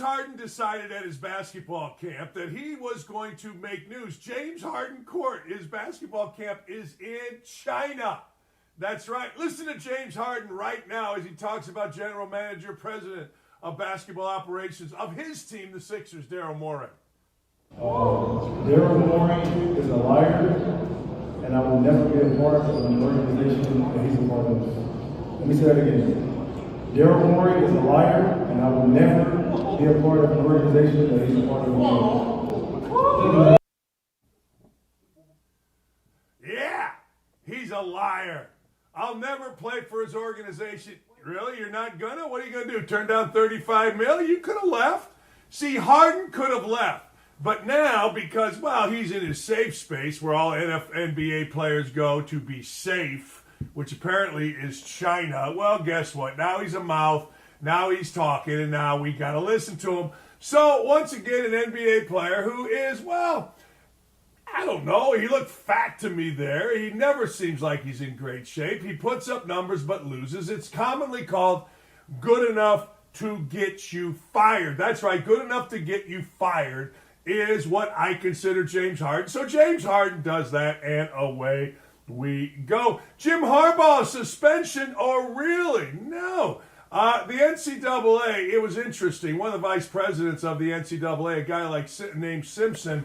Harden decided at his basketball camp that he was going to make news. James Harden Court, his basketball camp is in China. That's right. Listen to James Harden right now as he talks about general manager, president of basketball operations of his team, the Sixers, Daryl Morey. Daryl Morey is a liar, and I will never be a part of an organization that he's a part of. Let me say that again. Daryl Morey is a liar, and I will never be a part of an organization that he's a part of. Yeah, he's a liar. I'll never play for his organization. Really? You're not gonna? What are you gonna do? Turn down $35 million? You could have left. See, Harden could have left. But now, because, well, he's in his safe space where all NBA players go to be safe, which apparently is China. Well, guess what? Now he's a mouth. Now he's talking, and now we got to listen to him. So, once again, an NBA player who is, well, I don't know. He looked fat to me there. He never seems like he's in great shape. He puts up numbers but loses. It's commonly called good enough to get you fired. That's right. Good enough to get you fired is what I consider James Harden. So James Harden does that, and away we go. Jim Harbaugh suspension, or really? No. The NCAA, it was interesting. One of the vice presidents of the NCAA, a guy named Simpson,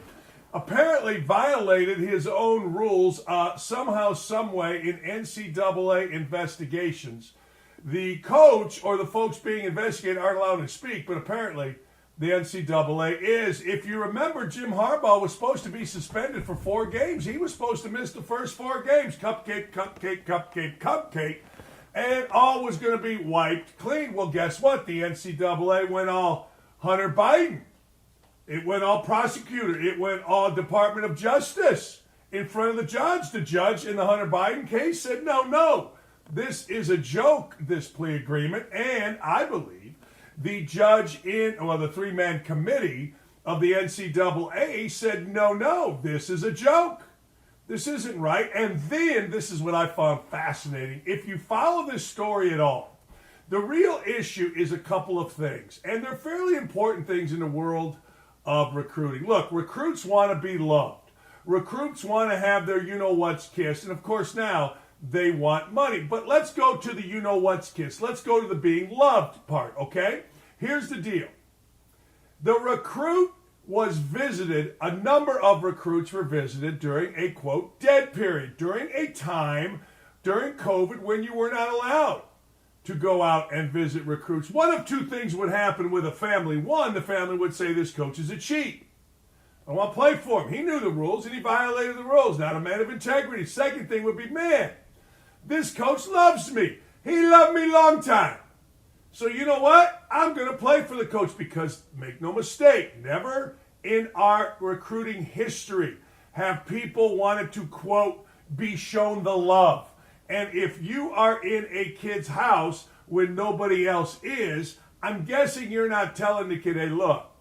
apparently violated his own rules somehow, some way in NCAA investigations. The coach or the folks being investigated aren't allowed to speak, but apparently the NCAA is. If you remember, Jim Harbaugh was supposed to be suspended for 4 games. He was supposed to miss the first 4 games. Cupcake. And all was going to be wiped clean. Well, guess what? The NCAA went all Hunter Biden. It went all prosecutor. It went all Department of Justice in front of the judge. The judge in the Hunter Biden case said, no, this is a joke, this plea agreement. And I believe the judge the 3-man committee of the NCAA said, no, this is a joke. This isn't right. And then, this is what I found fascinating. If you follow this story at all, the real issue is a couple of things. And they're fairly important things in the world of recruiting. Look, recruits want to be loved. Recruits want to have their you-know-what's kissed. And, of course, now they want money. But let's go to the you-know-what's kiss. Let's go to the being loved part, okay? Here's the deal. The recruit was visited, a number of recruits were visited during a, quote, dead period, during a time during COVID when you were not allowed to go out and visit recruits. One of 2 things would happen with a family. One, the family would say, this coach is a cheat. I want to play for him. He knew the rules and he violated the rules. Not a man of integrity. Second thing would be, man, this coach loves me. He loved me long time. So you know what? I'm going to play for the coach because, make no mistake, never in our recruiting history have people wanted to, quote, be shown the love. And if you are in a kid's house when nobody else is, I'm guessing you're not telling the kid, hey, look,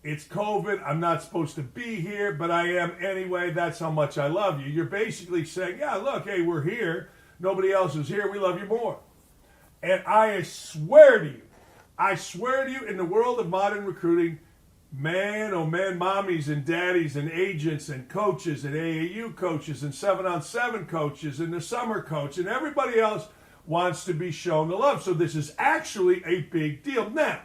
it's COVID. I'm not supposed to be here, but I am anyway. That's how much I love you. You're basically saying, yeah, look, hey, we're here. Nobody else is here. We love you more. And I swear to you, in the world of modern recruiting, man, oh man, mommies and daddies and agents and coaches and AAU coaches and 7-on-7 coaches and the summer coach and everybody else wants to be shown the love. So this is actually a big deal. Now,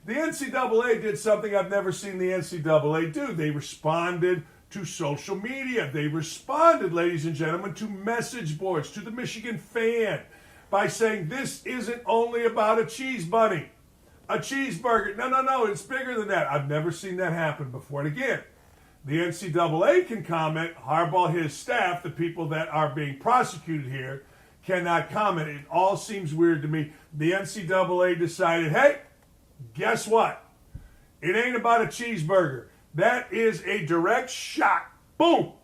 the NCAA did something I've never seen the NCAA do. They responded to social media. They responded, ladies and gentlemen, to message boards, to the Michigan fan, by saying this isn't only about a cheese bunny, a cheeseburger. No, it's bigger than that. I've never seen that happen before. And again, the NCAA can comment. Harbaugh, his staff, the people that are being prosecuted here, cannot comment. It all seems weird to me. The NCAA decided, hey, guess what? It ain't about a cheeseburger. That is a direct shot, boom,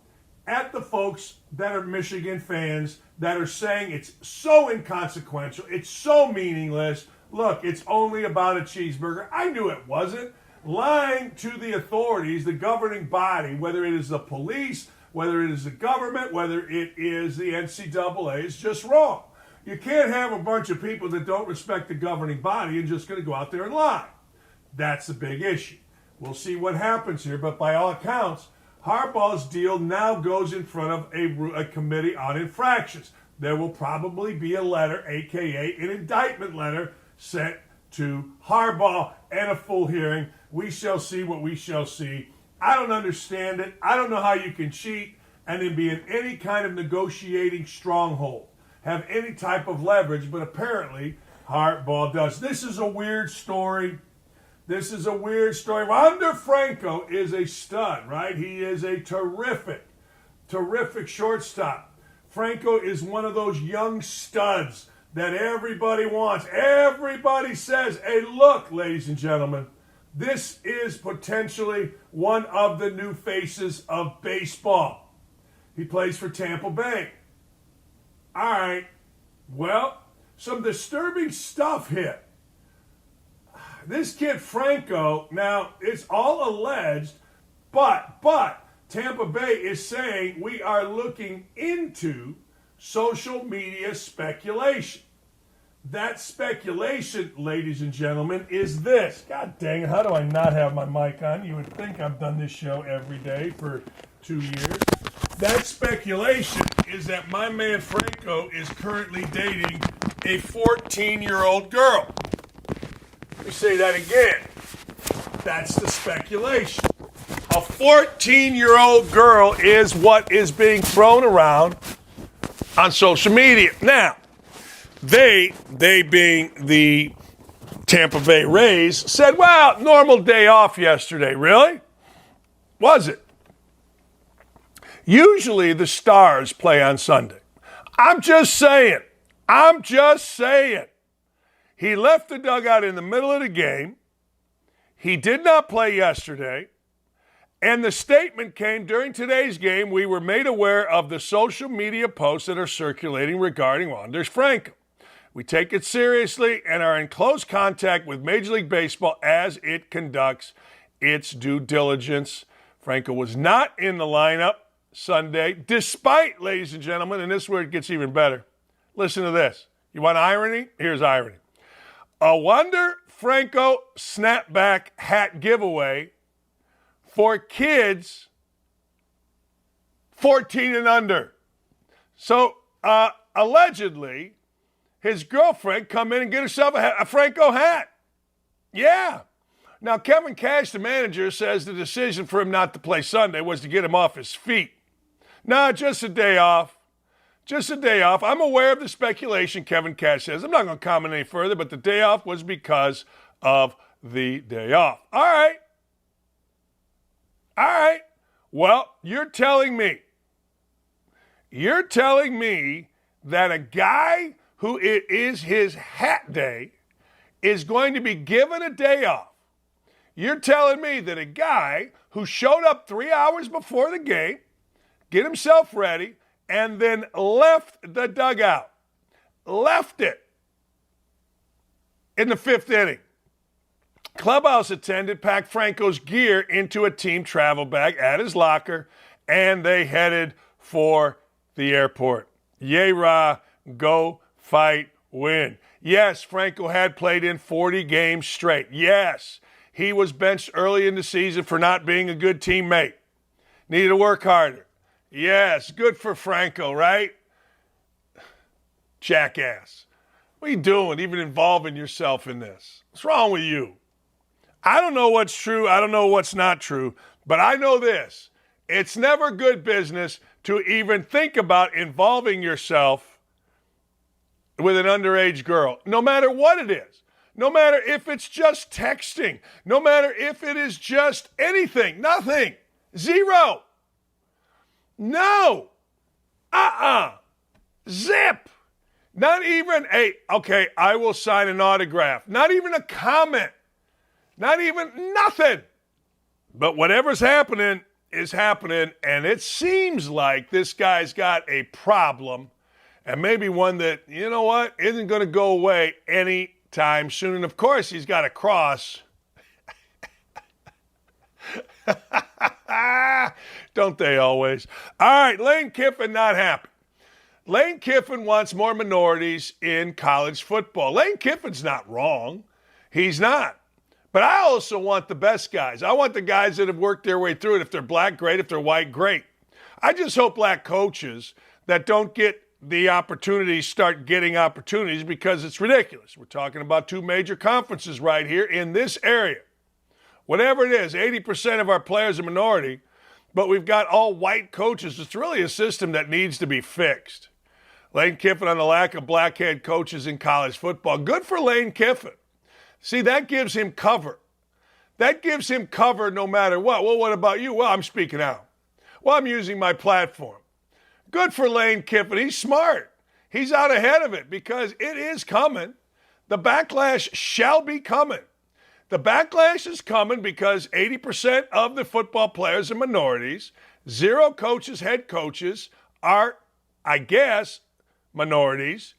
at the folks that are Michigan fans that are saying it's so inconsequential, it's so meaningless. Look, it's only about a cheeseburger. I knew it wasn't. Lying to the authorities, the governing body, whether it is the police, whether it is the government, whether it is the NCAA, is just wrong. You can't have a bunch of people that don't respect the governing body and just going to go out there and lie. That's a big issue. We'll see what happens here, but by all accounts, Harbaugh's deal now goes in front of a committee on infractions. There will probably be a letter, a.k.a. an indictment letter, sent to Harbaugh and a full hearing. We shall see what we shall see. I don't understand it. I don't know how you can cheat and then be in any kind of negotiating stronghold, have any type of leverage, but apparently Harbaugh does. This is a weird story. Wander Franco is a stud, right? He is a terrific shortstop. Franco is one of those young studs that everybody wants. Everybody says, hey, look, ladies and gentlemen, this is potentially one of the new faces of baseball. He plays for Tampa Bay. All right, well, some disturbing stuff hit. This kid Franco, now it's all alleged, but Tampa Bay is saying we are looking into social media speculation. That speculation, ladies and gentlemen, is this. God dang it, how do I not have my mic on? You would think I've done this show every day for 2 years. That speculation is that my man Franco is currently dating a 14-year-old girl. Let me say that again. That's the speculation. A 14-year-old girl is what is being thrown around on social media. Now, they being the Tampa Bay Rays, said, well, normal day off yesterday. Really? Was it? Usually the Stars play on Sunday. I'm just saying. He left the dugout in the middle of the game. He did not play yesterday. And the statement came during today's game. We were made aware of the social media posts that are circulating regarding Wander Franco. We take it seriously and are in close contact with Major League Baseball as it conducts its due diligence. Franco was not in the lineup Sunday, despite, ladies and gentlemen, and this is where it gets even better. Listen to this. You want irony? Here's irony. A Wander Franco snapback hat giveaway for kids 14 and under. So, allegedly, his girlfriend come in and get herself a Franco hat. Yeah. Now, Kevin Cash, the manager, says the decision for him not to play Sunday was to get him off his feet. No, just a day off. I'm aware of the speculation, Kevin Cash says. I'm not going to comment any further, but the day off was because of the day off. All right. Well, you're telling me that a guy who it is his hat day is going to be given a day off. You're telling me that a guy who showed up 3 hours before the game, get himself ready, and then left the dugout, left it in the fifth inning. Clubhouse attendant packed Franco's gear into a team travel bag at his locker, and they headed for the airport. Yay, rah, go, fight, win. Yes, Franco had played in 40 games straight. Yes, he was benched early in the season for not being a good teammate. Needed to work harder. Yes, good for Franco, right? Jackass. What are you doing, even involving yourself in this? What's wrong with you? I don't know what's true. I don't know what's not true. But I know this. It's never good business to even think about involving yourself with an underage girl, no matter what it is. No matter if it's just texting. No matter if it is just anything. Nothing. Zero. No. Zip. Not even okay, I will sign an autograph. Not even a comment. Not even nothing. But whatever's happening is happening, and it seems like this guy's got a problem, and maybe one that, you know what, isn't going to go away anytime soon. And, of course, he's got a cross. Don't they always? All right, Lane Kiffin not happy. Lane Kiffin wants more minorities in college football. Lane Kiffin's not wrong. He's not. But I also want the best guys. I want the guys that have worked their way through it. If they're black, great. If they're white, great. I just hope black coaches that don't get the opportunities start getting opportunities, because it's ridiculous. We're talking about 2 major conferences right here in this area. Whatever it is, 80% of our players are minority, but we've got all white coaches. It's really a system that needs to be fixed. Lane Kiffin on the lack of black head coaches in college football. Good for Lane Kiffin. See, that gives him cover. That gives him cover no matter what. Well, what about you? Well, I'm speaking out. Well, I'm using my platform. Good for Lane Kiffin. He's smart. He's out ahead of it because it is coming. The backlash shall be coming. The backlash is coming because 80% of the football players are minorities. 0 coaches, head coaches are, I guess, minorities.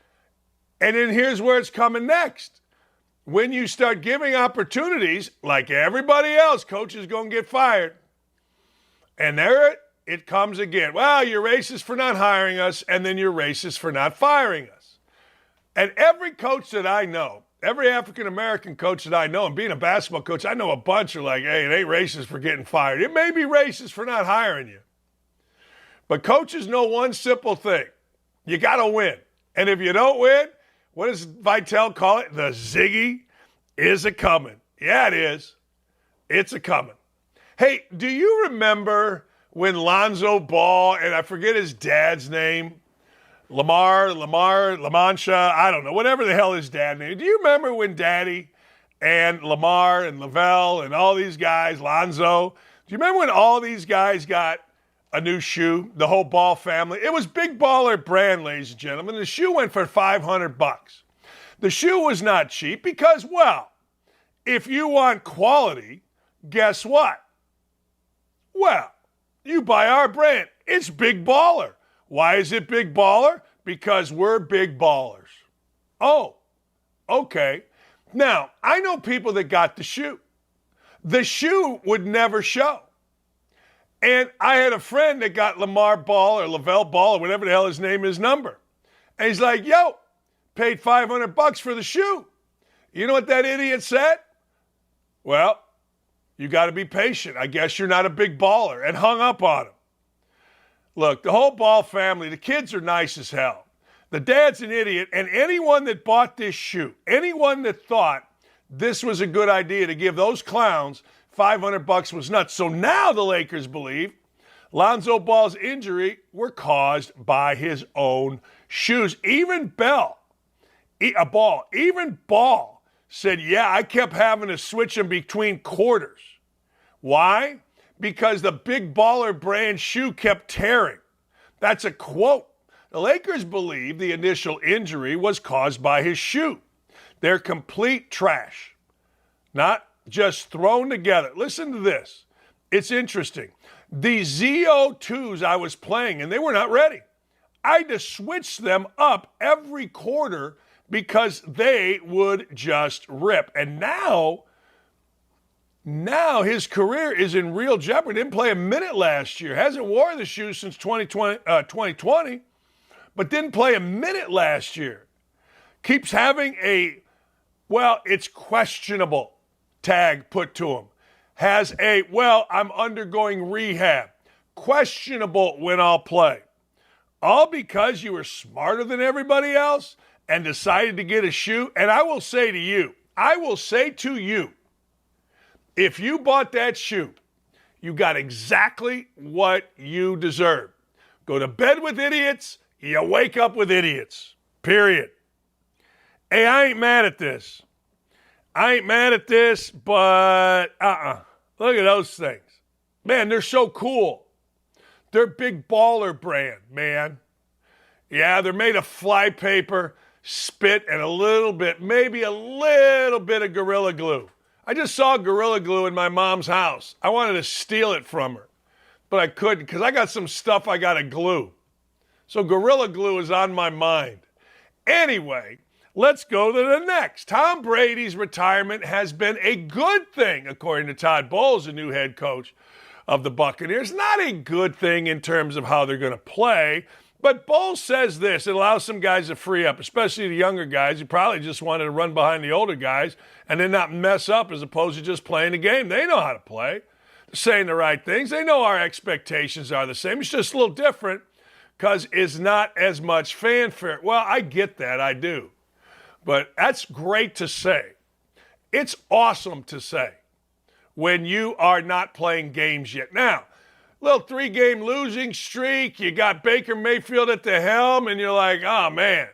And then here's where it's coming next. When you start giving opportunities, like everybody else, coach is going to get fired. And there it comes again. Well, you're racist for not hiring us, and then you're racist for not firing us. And every coach that I know, every African-American coach that I know, and being a basketball coach, I know a bunch are like, hey, it ain't racist for getting fired. It may be racist for not hiring you. But coaches know one simple thing. You got to win. And if you don't win, what does Vitale call it? The ziggy is a-coming. Yeah, it is. It's a-coming. Hey, do you remember when Lonzo Ball, and I forget his dad's name, LaMancha, I don't know, whatever the hell his dad name. Do you remember when Daddy and Lamar and Lavelle and all these guys, Lonzo, do you remember when all these guys got a new shoe, the whole Ball family? It was Big Baller brand, ladies and gentlemen. The shoe went for $500. The shoe was not cheap because, well, if you want quality, guess what? Well, you buy our brand. It's Big Baller. Why is it Big Baller? Because we're big ballers. Oh, okay. Now, I know people that got the shoe. The shoe would never show. And I had a friend that got Lamar Ball or Lavelle Ball or whatever the hell his name is number. And he's like, yo, paid $500 for the shoe. You know what that idiot said? Well, you got to be patient. I guess you're not a big baller, and hung up on him. Look, the whole Ball family, the kids are nice as hell. The dad's an idiot, and anyone that bought this shoe, anyone that thought this was a good idea to give those clowns $500 was nuts. So now the Lakers believe Lonzo Ball's injury were caused by his own shoes. Even Ball said, yeah, I kept having to switch them between quarters. Why? Because the Big Baller brand shoe kept tearing. That's a quote. The Lakers believe the initial injury was caused by his shoe. They're complete trash. Not just thrown together. Listen to this. It's interesting. The ZO2s I was playing, and they were not ready. I had to switch them up every quarter because they would just rip. And now his career is in real jeopardy. Didn't play a minute last year. Hasn't worn the shoes since 2020, but didn't play a minute last year. Keeps having it's questionable tag put to him. Has I'm undergoing rehab. Questionable when I'll play. All because you were smarter than everybody else and decided to get a shoe. And I will say to you, if you bought that shoe, you got exactly what you deserve. Go to bed with idiots, you wake up with idiots. Period. Hey, I ain't mad at this. But look at those things. Man, they're so cool. They're Big Baller brand, man. Yeah, they're made of flypaper, spit, and maybe a little bit of Gorilla Glue. I just saw Gorilla Glue in my mom's house. I wanted to steal it from her, but I couldn't because I got some stuff I got to glue. So Gorilla Glue is on my mind. Anyway, let's go to the next. Tom Brady's retirement has been a good thing, according to Todd Bowles, the new head coach of the Buccaneers. Not a good thing in terms of how they're going to play, But Bowles says this. It allows some guys to free up, especially the younger guys who probably just wanted to run behind the older guys and then not mess up as opposed to just playing the game. They know how to play. They're saying the right things. They know our expectations are the same. It's just a little different because it's not as much fanfare. Well, I get that. I do. But that's great to say. It's awesome to say when you are not playing games yet. Now, little 3-game losing streak. You got Baker Mayfield at the helm, and you're like, oh, man.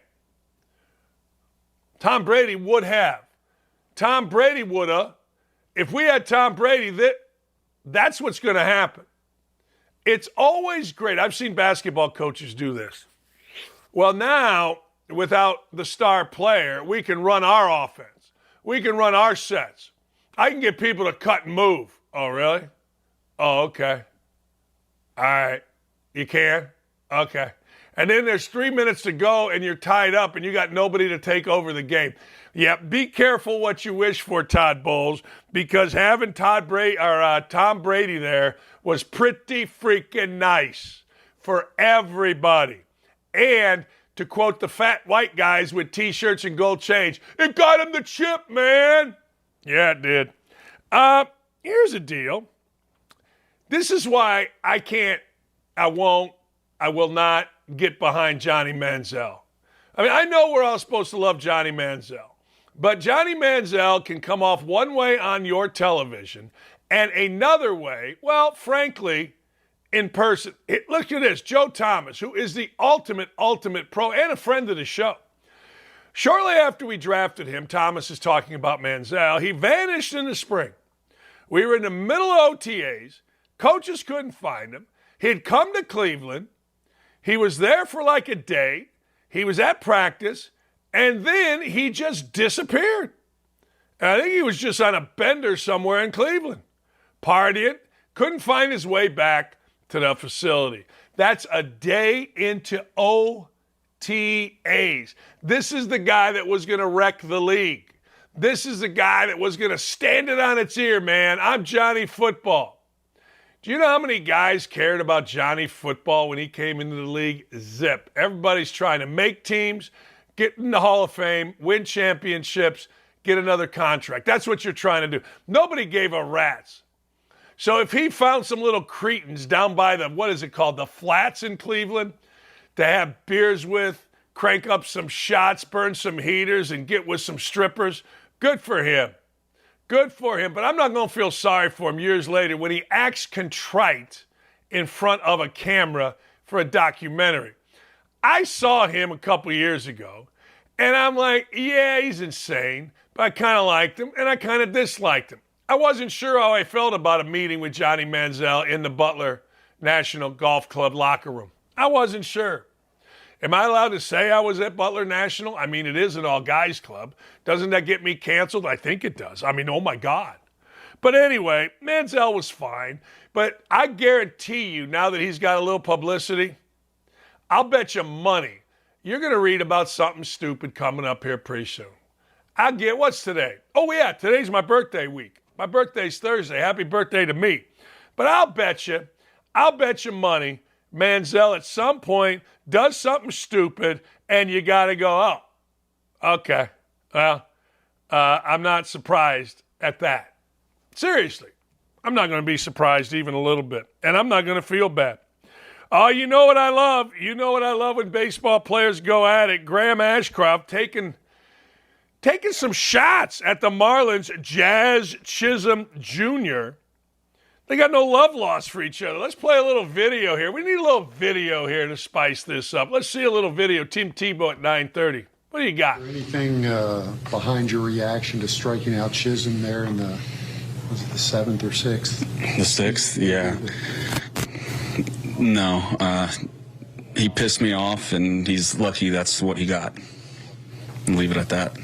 Tom Brady would have. Tom Brady would have. If we had Tom Brady, that's what's going to happen. It's always great. I've seen basketball coaches do this. Well, now, without the star player, we can run our offense. We can run our sets. I can get people to cut and move. Oh, really? Oh, okay. All right. You can? Okay. And then there's 3 minutes to go and you're tied up and you got nobody to take over the game. Yeah, be careful what you wish for, Todd Bowles, because having Tom Brady there was pretty freaking nice for everybody. And to quote the fat white guys with T-shirts and gold change, it got him the chip, man. Yeah, it did. Here's the deal. This is why I will not get behind Johnny Manziel. I mean, I know we're all supposed to love Johnny Manziel, but Johnny Manziel can come off one way on your television and another way, well, frankly, in person. Look at this, Joe Thomas, who is the ultimate pro and a friend of the show. Shortly after we drafted him, Thomas is talking about Manziel. He vanished in the spring. We were in the middle of OTAs. Coaches couldn't find him. He'd come to Cleveland. He was there for like a day. He was at practice. And then he just disappeared. And I think he was just on a bender somewhere in Cleveland, partying. Couldn't find his way back to the facility. That's a day into OTAs. This is the guy that was going to wreck the league. This is the guy that was going to stand it on its ear, man. I'm Johnny Football. Do you know how many guys cared about Johnny Football when he came into the league? Zip. Everybody's trying to make teams, get in the Hall of Fame, win championships, get another contract. That's what you're trying to do. Nobody gave a rat's. So if he found some little cretins down by the flats in Cleveland to have beers with, crank up some shots, burn some heaters, and get with some strippers, good for him. Good for him, but I'm not going to feel sorry for him years later when he acts contrite in front of a camera for a documentary. I saw him a couple years ago, and I'm like, yeah, he's insane, but I kind of liked him, and I kind of disliked him. I wasn't sure how I felt about a meeting with Johnny Manziel in the Butler National Golf Club locker room. I wasn't sure. Am I allowed to say I was at Butler National? I mean, it is an all-guys club. Doesn't that get me canceled? I think it does. I mean, oh, my God. But anyway, Manziel was fine. But I guarantee you, now that he's got a little publicity, I'll bet you money you're going to read about something stupid coming up here pretty soon. What's today? Oh, yeah, today's my birthday week. My birthday's Thursday. Happy birthday to me. But I'll bet you money Manziel at some point does something stupid, and you got to go, oh, okay. Well, I'm not surprised at that. Seriously, I'm not going to be surprised even a little bit, and I'm not going to feel bad. Oh, you know what I love? You know what I love when baseball players go at it? Graham Ashcroft taking some shots at the Marlins, Jazz Chisholm Jr., They got no love lost for each other. Let's play a little video here. We need a little video here to spice this up. Let's see a little video. Team Tebow at 9:30. What do you got? Anything behind your reaction to striking out Chisholm there in the 7th or 6th? The 6th, yeah. No, he pissed me off, and he's lucky that's what he got. And leave it at that.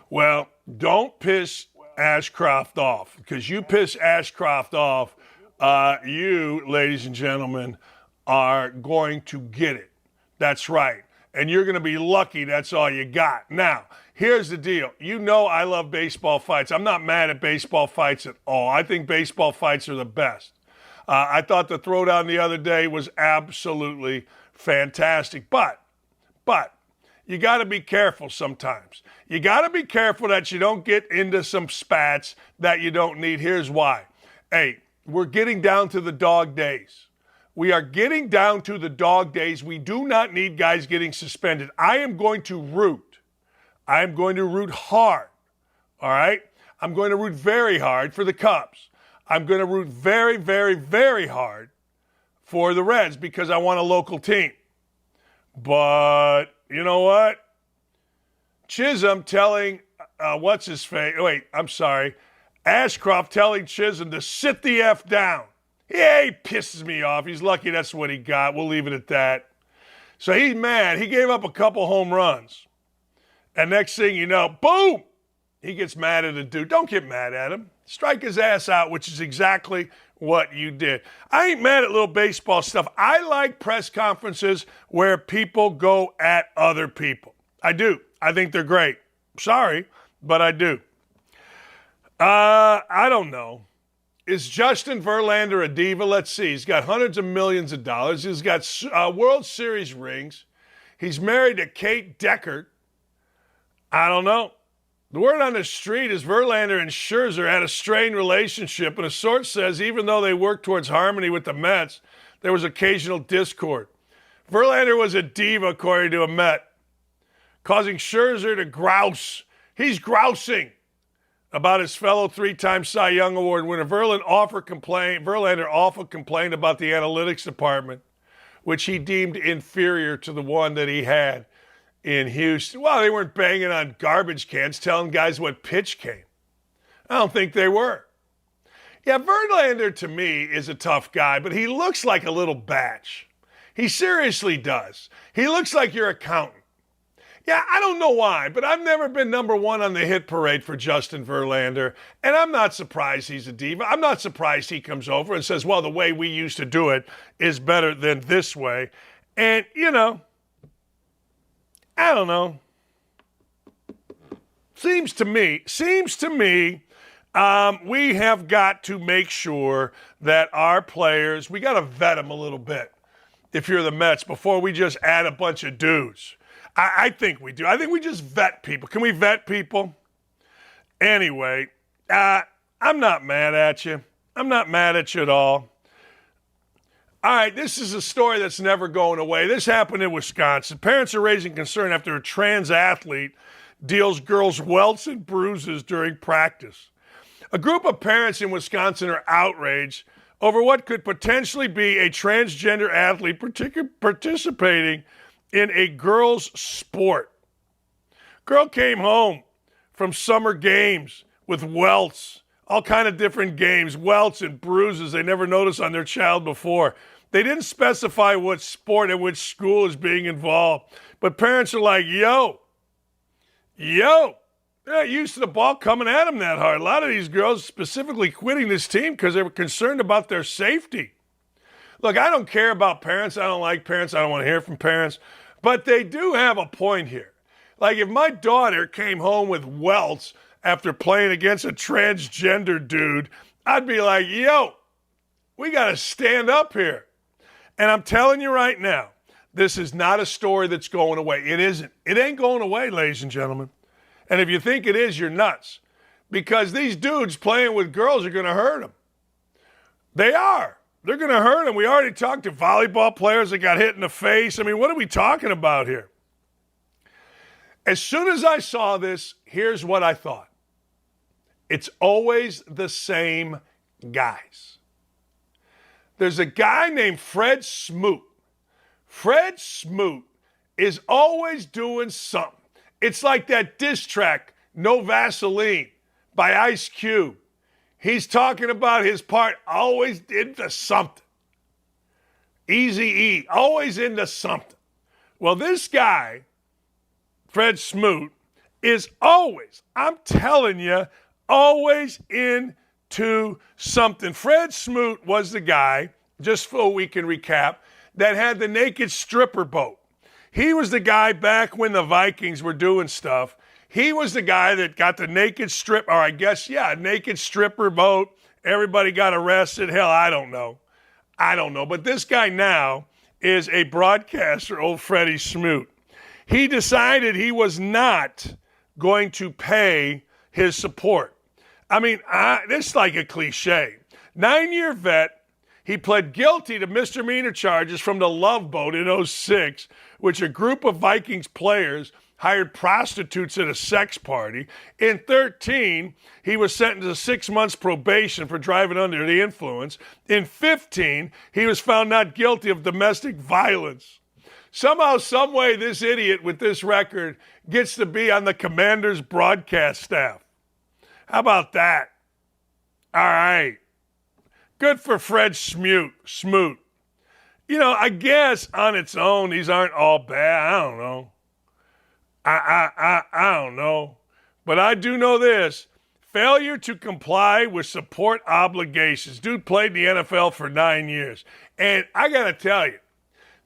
Well, don't piss Ashcroft off, because you piss Ashcroft off, you, ladies and gentlemen, are going to get it. That's right. And you're going to be lucky that's all you got. Now, here's the deal. You know I love baseball fights. I'm not mad at baseball fights at all. I think baseball fights are the best. I thought the throwdown the other day was absolutely fantastic. But you got to be careful sometimes. You got to be careful that you don't get into some spats that you don't need. Here's why. Hey, we're getting down to the dog days. We are getting down to the dog days. We do not need guys getting suspended. I am going to root. I'm going to root hard. All right? I'm going to root very hard for the Cubs. I'm going to root very, very, very hard for the Reds because I want a local team. But you know what? Chisholm telling, Ashcroft telling Chisholm to sit the F down. Yeah, he pisses me off. He's lucky that's what he got. We'll leave it at that. So he's mad. He gave up a couple home runs. And next thing you know, boom, he gets mad at a dude. Don't get mad at him. Strike his ass out, which is exactly what you did. I ain't mad at little baseball stuff. I like press conferences where people go at other people. I do. I think they're great. Sorry, but I do. I don't know. Is Justin Verlander a diva? Let's see. He's got hundreds of millions of dollars. He's got World Series rings. He's married to Kate Deckard. I don't know. The word on the street is Verlander and Scherzer had a strained relationship, and a source says even though they worked towards harmony with the Mets, there was occasional discord. Verlander was a diva, according to a Met, causing Scherzer to grouse. He's grousing about his fellow three-time Cy Young Award winner. Verlander often complained about the analytics department, which he deemed inferior to the one that he had in Houston. Well, they weren't banging on garbage cans telling guys what pitch came. I don't think they were. Yeah, Verlander to me is a tough guy, but he looks like a little batch. He seriously does. He looks like your accountant. Yeah, I don't know why, but I've never been number one on the hit parade for Justin Verlander, and I'm not surprised he's a diva. I'm not surprised he comes over and says, well, the way we used to do it is better than this way. And, you know, I don't know. Seems to me, we have got to make sure that our players, we got to vet them a little bit if you're the Mets before we just add a bunch of dudes. I think we do. I think we just vet people. Can we vet people? Anyway, I'm not mad at you. I'm not mad at you at all. All right, this is a story that's never going away. This happened in Wisconsin. Parents are raising concern after a trans athlete deals girls welts and bruises during practice. A group of parents in Wisconsin are outraged over what could potentially be a transgender athlete participating in a girl's sport. Girl came home from summer games with welts, all kind of different games, welts and bruises they never noticed on their child before. They didn't specify what sport and which school is being involved, but parents are like, yo, they're not used to the ball coming at them that hard. A lot of these girls specifically quitting this team because they were concerned about their safety. Look, I don't care about parents. I don't like parents. I don't want to hear from parents. But they do have a point here. Like if my daughter came home with welts after playing against a transgender dude, I'd be like, yo, we got to stand up here. And I'm telling you right now, this is not a story that's going away. It isn't. It ain't going away, ladies and gentlemen. And if you think it is, you're nuts. Because these dudes playing with girls are going to hurt them. They are. They're going to hurt them. We already talked to volleyball players that got hit in the face. I mean, what are we talking about here? As soon as I saw this, here's what I thought. It's always the same guys. There's a guy named Fred Smoot. Fred Smoot is always doing something. It's like that diss track, No Vaseline, by Ice Cube. He's talking about his part, always into something. Eazy-E, always into something. Well, this guy, Fred Smoot, is always, I'm telling you, always into something. Fred Smoot was the guy, just so we can recap, that had the naked stripper boat. He was the guy back when the Vikings were doing stuff. He was the guy that got the naked strip, or I guess, naked stripper boat. Everybody got arrested. Hell, I don't know. I don't know. But this guy now is a broadcaster, old Freddie Smoot. He decided he was not going to pay his support. I mean, this is like a cliche. 9-year vet. He pled guilty to misdemeanor charges from the Love Boat in 2006, which a group of Vikings players hired prostitutes at a sex party. In 2013, he was sentenced to 6 months probation for driving under the influence. In 2015, he was found not guilty of domestic violence. Somehow, some way, this idiot with this record gets to be on the Commander's broadcast staff. How about that? All right. Good for Fred Smoot. You know, I guess on its own, these aren't all bad. I don't know. I don't know. But I do know this. Failure to comply with support obligations. Dude played in the NFL for 9 years. And I got to tell you,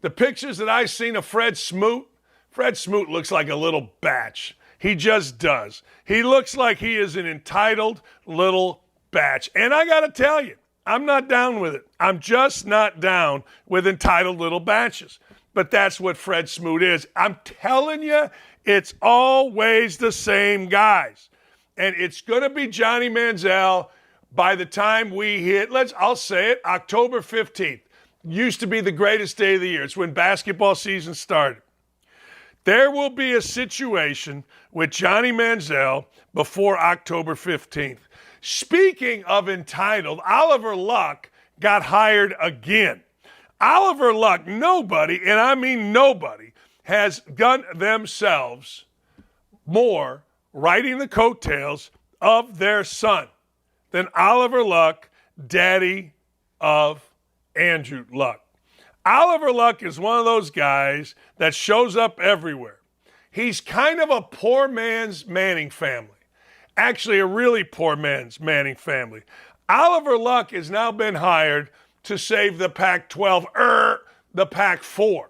the pictures that I've seen of Fred Smoot looks like a little batch. He just does. He looks like he is an entitled little batch. And I got to tell you, I'm not down with it. I'm just not down with entitled little batches. But that's what Fred Smoot is. I'm telling you, it's always the same guys. And it's going to be Johnny Manziel by the time we hit, I'll say it, October 15th. Used to be the greatest day of the year. It's when basketball season started. There will be a situation with Johnny Manziel before October 15th. Speaking of entitled, Oliver Luck got hired again. Oliver Luck, nobody, and I mean nobody, has done themselves more riding the coattails of their son than Oliver Luck, daddy of Andrew Luck. Oliver Luck is one of those guys that shows up everywhere. He's kind of a poor man's Manning family. Actually, a really poor man's Manning family. Oliver Luck has now been hired to save the Pac-12, the Pac-4.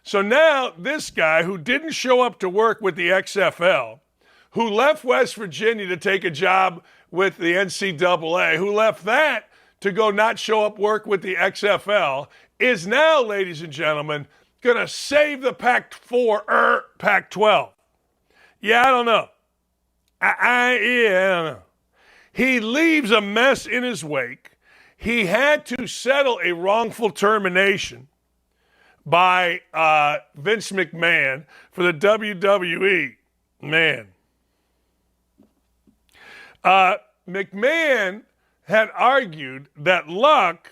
So now this guy who didn't show up to work with the XFL, who left West Virginia to take a job with the NCAA, who left that to go not show up work with the XFL, is now, ladies and gentlemen, going to save the Pac-4, Pac-12. Yeah, I don't know. I don't know. He leaves a mess in his wake. He had to settle a wrongful termination by Vince McMahon for the WWE. Man. McMahon had argued that Luck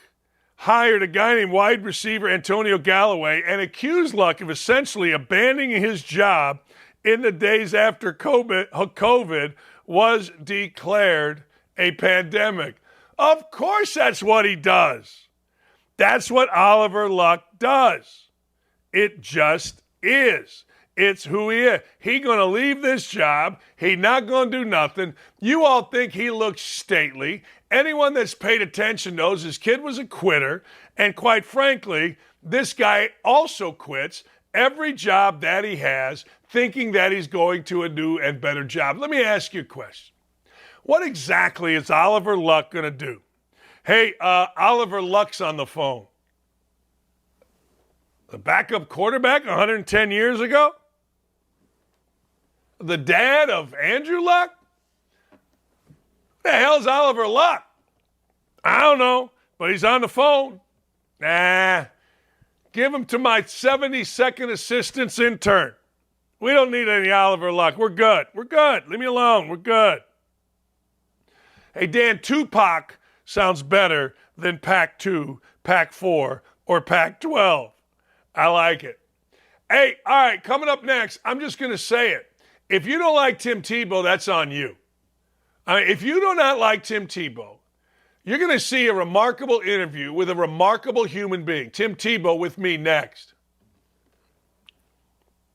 hired a guy named wide receiver Antonio Galloway and accused Luck of essentially abandoning his job in the days after COVID was declared a pandemic. Of course that's what he does. That's what Oliver Luck does. It just is. It's who he is. He going to leave this job. He not going to do nothing. You all think he looks stately. Anyone that's paid attention knows his kid was a quitter. And quite frankly, this guy also quits every job that he has, thinking that he's going to a new and better job. Let me ask you a question. What exactly is Oliver Luck going to do? Hey, Oliver Luck's on the phone. The backup quarterback 110 years ago? The dad of Andrew Luck? Who the hell's Oliver Luck? I don't know, but he's on the phone. Nah, give him to my 72nd assistant's intern. We don't need any Oliver Luck. We're good. We're good. Leave me alone. We're good. Hey, Dan, Tupac sounds better than Pac-2, Pac-4, or Pac-12. I like it. Hey, all right, coming up next, I'm just going to say it. If you don't like Tim Tebow, that's on you. I mean, if you do not like Tim Tebow, you're going to see a remarkable interview with a remarkable human being. Tim Tebow with me next.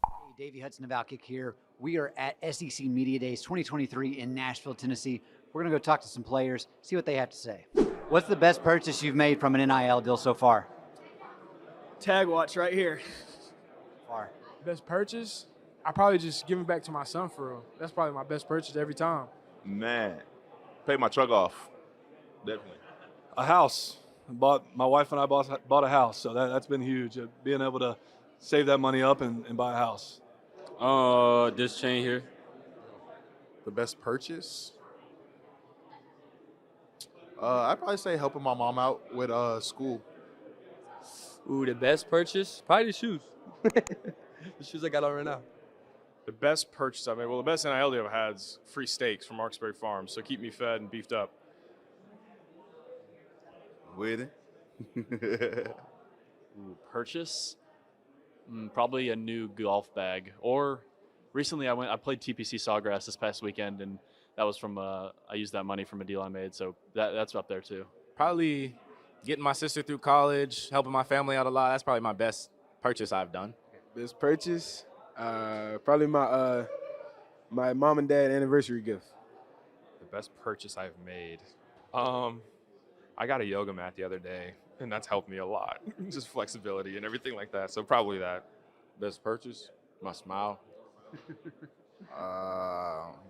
Hey, Davey Hudson of OutKick here. We are at SEC Media Days 2023 in Nashville, Tennessee. We're going to go talk to some players, see what they have to say. What's the best purchase you've made from an NIL deal so far? Tag watch right here. Far. Best purchase? I probably just give it back to my son for real. That's probably my best purchase every time. Man, pay my truck off. Definitely. A house. My wife and I bought a house, so that's been huge. Being able to save that money up and buy a house. This chain here. The best purchase? I'd probably say helping my mom out with school. Ooh, the best purchase? Probably the shoes. The shoes I got on right now. The best purchase I made, well, the best NIL deal I've had is free steaks from Marksbury Farms, so keep me fed and beefed up. With it? Ooh, purchase? Probably a new golf bag. Or recently I played TPC Sawgrass this past weekend, and that was from I used that money from a deal I made, so that's up there too. Probably getting my sister through college, helping my family out a lot. That's probably my best purchase I've done. Best purchase? Probably my mom and dad anniversary gift. The best purchase I've made. I got a yoga mat the other day, and that's helped me a lot. Just flexibility and everything like that. So probably that. Best purchase? My smile.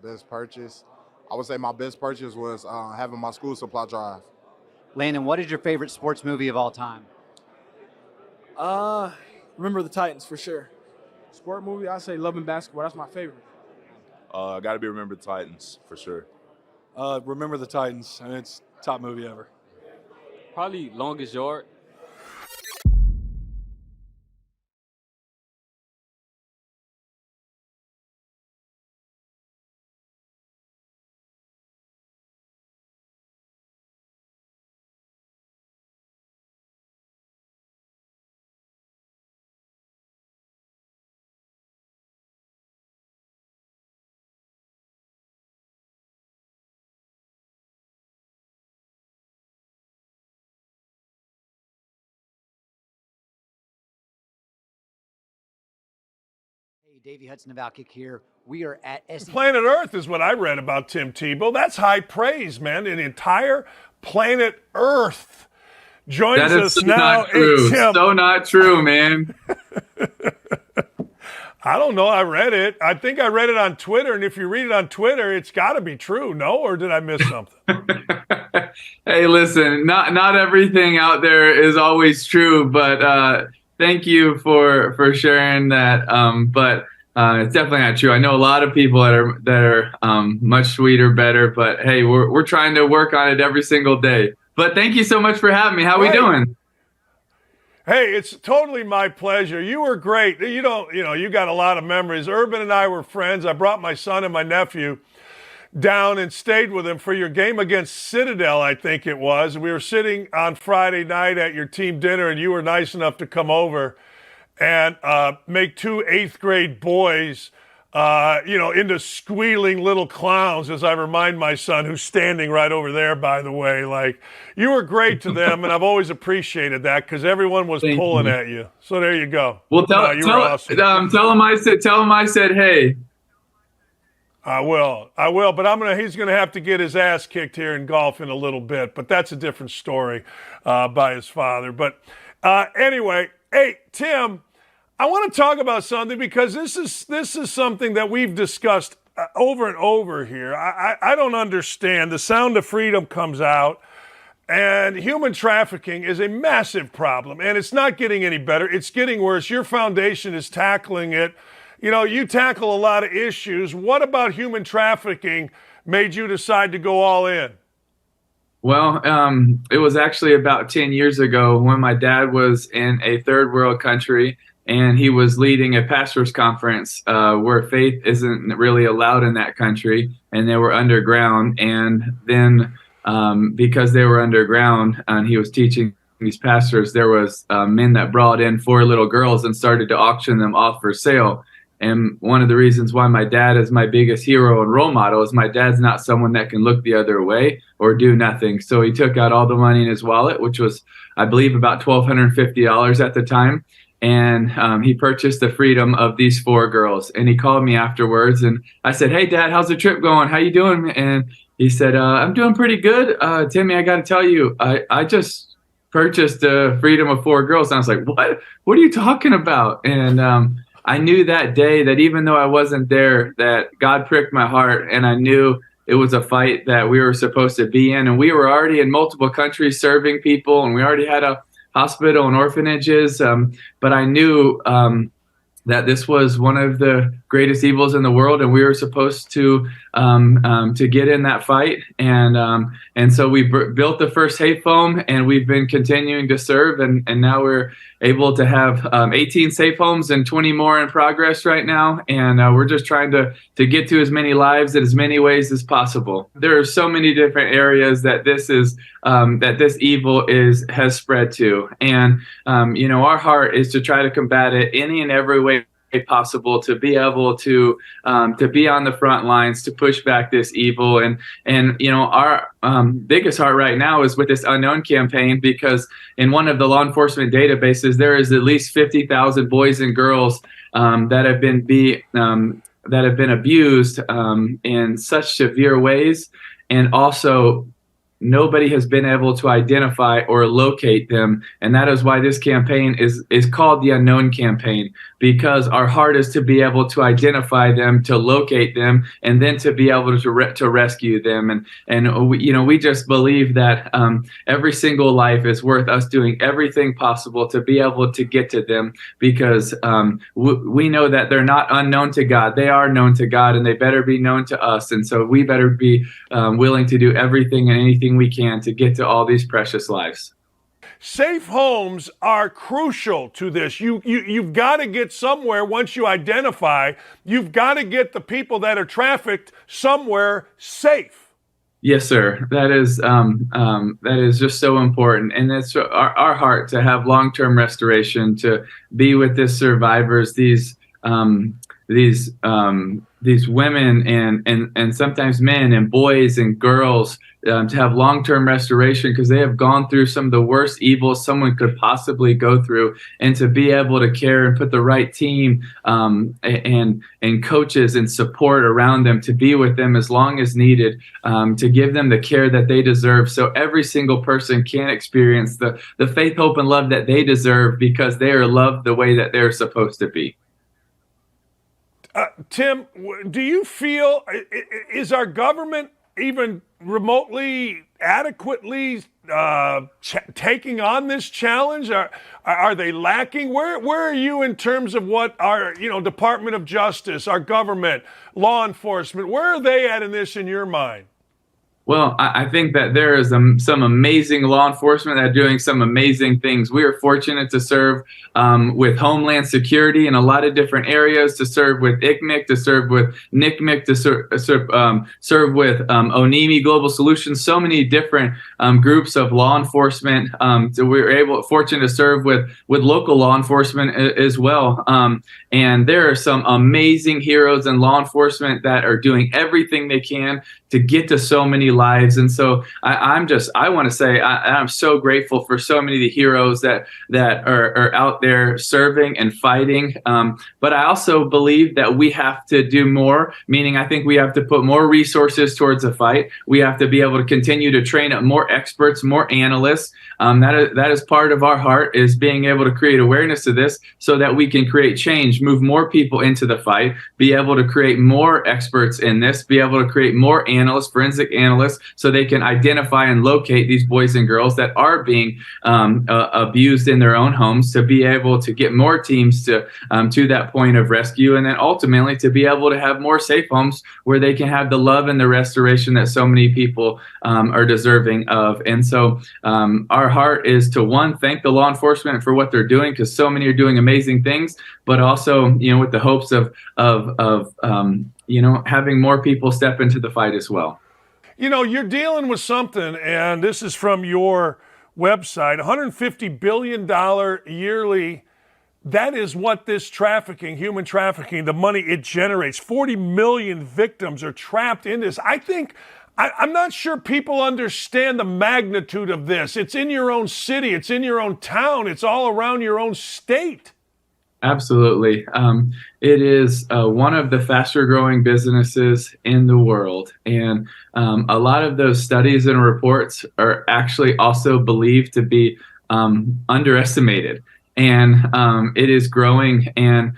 Best purchase? I would say my best purchase was having my school supply drive. Landon, what is your favorite sports movie of all time? Remember the Titans for sure. Sport movie, I say Love and Basketball. That's my favorite. Got to be Remember the Titans for sure. Remember the Titans. I mean, it's top movie ever. Probably Longest Yard. Hey, Davey Hudson of OutKick here. We are at SEC. Planet Earth is what I read about Tim Tebow. That's high praise, man. An entire planet Earth joins That is us so now. not true. Hey, Tim. So not true, man. I don't know. I read it. I think I read it on Twitter. And if you read it on Twitter, it's got to be true. No? Or did I miss something? Hey, listen, not everything out there is always true, but thank you for sharing that. But it's definitely not true. I know a lot of people that are much sweeter, better, but hey, we're trying to work on it every single day. But thank you so much for having me. How we doing? Hey, it's totally my pleasure. You were great. You got a lot of memories. Urban and I were friends. I brought my son and my nephew down and stayed with him for your game against Citadel, I think it was. We were sitting on Friday night at your team dinner, and you were nice enough to come over and make two 8th grade boys, into squealing little clowns, as I remind my son, who's standing right over there, by the way. Like, you were great to them, and I've always appreciated that because everyone was pulling at you. So there you go. Well, tell him I said hey. I will, but he's gonna have to get his ass kicked here in golf in a little bit. But that's a different story by his father. But anyway, hey Tim, I want to talk about something because this is something that we've discussed over and over here. I don't understand. The Sound of Freedom comes out, and human trafficking is a massive problem, and it's not getting any better. It's getting worse. Your foundation is tackling it. You tackle a lot of issues. What about human trafficking made you decide to go all in? Well, it was actually about 10 years ago when my dad was in a third world country and he was leading a pastors' conference where faith isn't really allowed in that country, and they were underground. And then because they were underground and he was teaching these pastors, there was men that brought in 4 little girls and started to auction them off for sale. And one of the reasons why my dad is my biggest hero and role model is my dad's not someone that can look the other way or do nothing. So he took out all the money in his wallet, which was, I believe, about $1,250 at the time. And he purchased the freedom of these 4 girls. And he called me afterwards and I said, "Hey, Dad, how's the trip going? How you doing?" And he said, "I'm doing pretty good. Timmy, I got to tell you, I just purchased the freedom of 4 girls." And I was like, "What? What are you talking about?" And I knew that day that even though I wasn't there, that God pricked my heart, and I knew it was a fight that we were supposed to be in. And we were already in multiple countries serving people, and we already had a hospital and orphanages. But I knew that this was one of the greatest evils in the world, and we were supposed to get in that fight. And so we built the first hate foam, and we've been continuing to serve, and now we're able to have 18 safe homes and 20 more in progress right now. And we're just trying to get to as many lives in as many ways as possible. There are so many different areas that this evil has spread to. And, our heart is to try to combat it any and every way possible, to be able to be on the front lines, to push back this evil. And our biggest heart right now is with this Unknown campaign, because in one of the law enforcement databases, there is at least 50,000 boys and girls that have been abused in such severe ways, and also nobody has been able to identify or locate them. And that is why this campaign is called the Unknown campaign, because our heart is to be able to identify them, to locate them, and then to be able to rescue them. And we just believe that every single life is worth us doing everything possible to be able to get to them, because we know that they're not unknown to God. They are known to God, and they better be known to us. And so we better be willing to do everything and anything we can to get to all these precious lives. Safe homes are crucial to this. You've got to get somewhere. Once you identify, you've got to get the people that are trafficked somewhere safe. Yes, sir. That is just so important. And it's our heart to have long-term restoration, to be with the survivors, these women and sometimes men and boys and girls, to have long-term restoration, because they have gone through some of the worst evils someone could possibly go through, and to be able to care and put the right team and coaches and support around them, to be with them as long as needed, to give them the care that they deserve, so every single person can experience the faith, hope, and love that they deserve, because they are loved the way that they're supposed to be. Tim, do you feel, is our government even remotely adequately taking on this challenge? Are they lacking? Where are you in terms of what our Department of Justice, our government, law enforcement, where are they at in this in your mind? Well, I think that there is some amazing law enforcement that are doing some amazing things. We are fortunate to serve with Homeland Security in a lot of different areas, to serve with ICMIC, to serve with NICMIC, to serve with ONEMI Global Solutions, so many different groups of law enforcement. So we're fortunate to serve with local law enforcement as well. And there are some amazing heroes in law enforcement that are doing everything they can to get to so many lives. And so I want to say I'm so grateful for so many of the heroes that are out there serving and fighting. But I also believe that we have to do more, meaning I think we have to put more resources towards the fight. We have to be able to continue to train up more experts, more analysts. That is part of our heart, is being able to create awareness of this so that we can create change, move more people into the fight, be able to create more experts in this, be able to create more analysts, forensic analysts, so they can identify and locate these boys and girls that are being abused in their own homes, to be able to get more teams to that point of rescue, and then ultimately to be able to have more safe homes where they can have the love and the restoration that so many people are deserving of. And so our heart is to, one, thank the law enforcement for what they're doing, because so many are doing amazing things, but also, with the hopes of having more people step into the fight as well. You're dealing with something, and this is from your website, $150 billion yearly. That is what this trafficking, human trafficking, the money it generates. 40 million victims are trapped in this. I'm not sure people understand the magnitude of this. It's in your own city. It's in your own town. It's all around your own state. Absolutely. It is one of the faster growing businesses in the world. And a lot of those studies and reports are actually also believed to be underestimated. and it is growing. And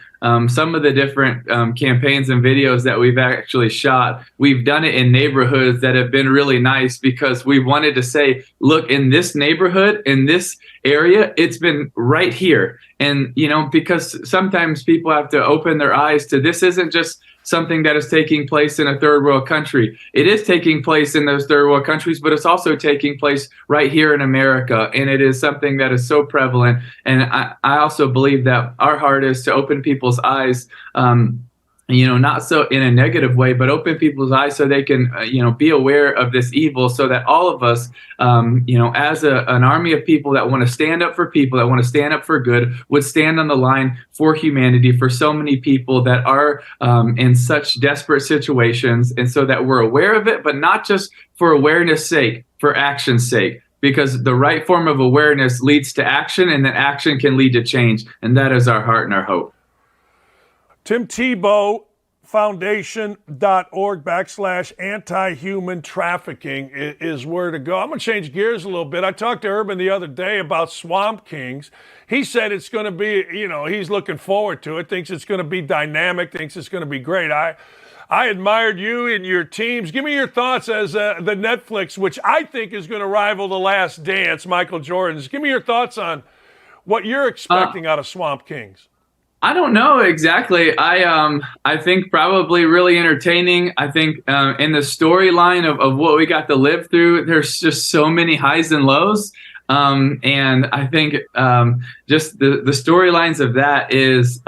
some of the different campaigns and videos that we've actually shot, we've done it in neighborhoods that have been really nice, because we wanted to say, look, in this neighborhood, in this area, it's been right here. And, because sometimes people have to open their eyes to, this isn't just something that is taking place in a third world country. It is taking place in those third world countries, but it's also taking place right here in America. And it is something that is so prevalent. And I also believe that our heart is to open people's eyes, not so in a negative way, but open people's eyes so they can, be aware of this evil, so that all of us, as an army of people that want to stand up for people, that want to stand up for good, would stand on the line for humanity, for so many people that are in such desperate situations. And so that we're aware of it, but not just for awareness sake, for action's sake. Because the right form of awareness leads to action, and then action can lead to change. And that is our heart and our hope. Tim Tebow, foundation.org/anti-human trafficking is where to go. I'm going to change gears a little bit. I talked to Urban the other day about Swamp Kings. He said it's going to be, he's looking forward to it, thinks it's going to be dynamic, thinks it's going to be great. I admired you and your teams. Give me your thoughts as the Netflix, which I think is going to rival The Last Dance, Michael Jordan's. Give me your thoughts on what you're expecting out of Swamp Kings. I don't know exactly. I think probably really entertaining. I think in the storyline of what we got to live through, there's just so many highs and lows. And I think just the storylines of that is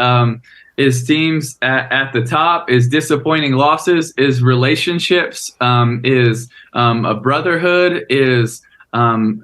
teams at the top, is disappointing losses, is relationships, is a brotherhood, is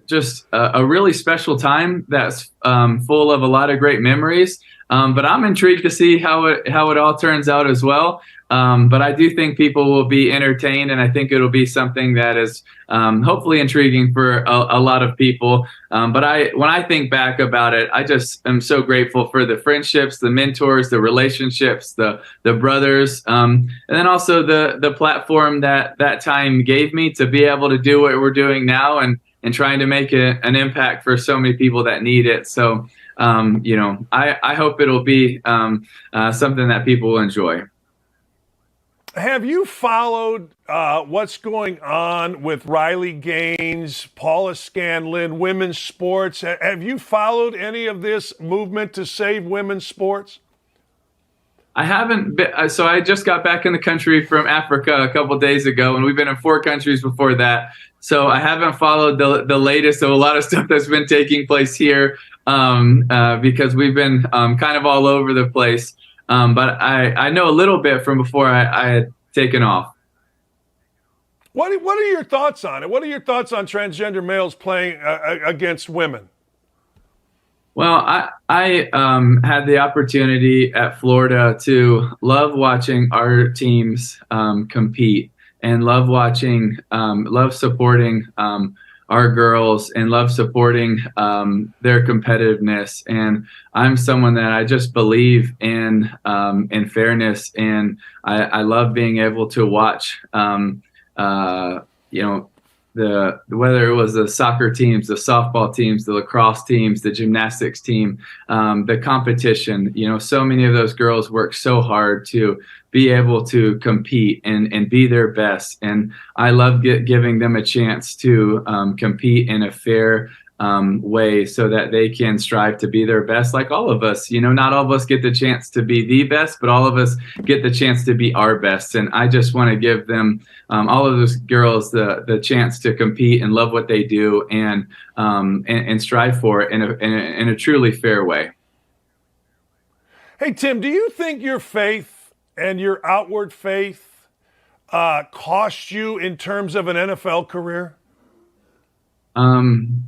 just a really special time that's full of a lot of great memories. But I'm intrigued to see how it all turns out as well. But I do think people will be entertained, and I think it'll be something that is hopefully intriguing for a lot of people. But when I think back about it, I just am so grateful for the friendships, the mentors, the relationships, the brothers, and then also the platform that time gave me to be able to do what we're doing now, and trying to make an impact for so many people that need it. So, I hope it'll be something that people will enjoy. Have you followed what's going on with Riley Gaines, Paula Scanlon, women's sports? Have you followed any of this movement to save women's sports? I haven't been, so I just got back in the country from Africa a couple of days ago, and we've been in 4 countries before that. So I haven't followed the latest of a lot of stuff that's been taking place here because we've been kind of all over the place. But I know a little bit from before I had taken off. What are your thoughts on it? What are your thoughts on transgender males playing against women? Well, I had the opportunity at Florida to love watching our teams compete, and love supporting our girls, and love supporting their competitiveness. And I'm someone that I just believe in fairness, and I love being able to watch, whether it was the soccer teams, the softball teams, the lacrosse teams, the gymnastics team, the competition. So many of those girls work so hard to be able to compete and be their best. And I love giving them a chance to compete in a fair way, so that they can strive to be their best, like all of us. Not all of us get the chance to be the best, but all of us get the chance to be our best. And I just want to give them, all of those girls, the chance to compete and love what they do, and strive for it in a truly fair way. Hey, Tim, do you think your faith and your outward faith cost you in terms of an NFL career? I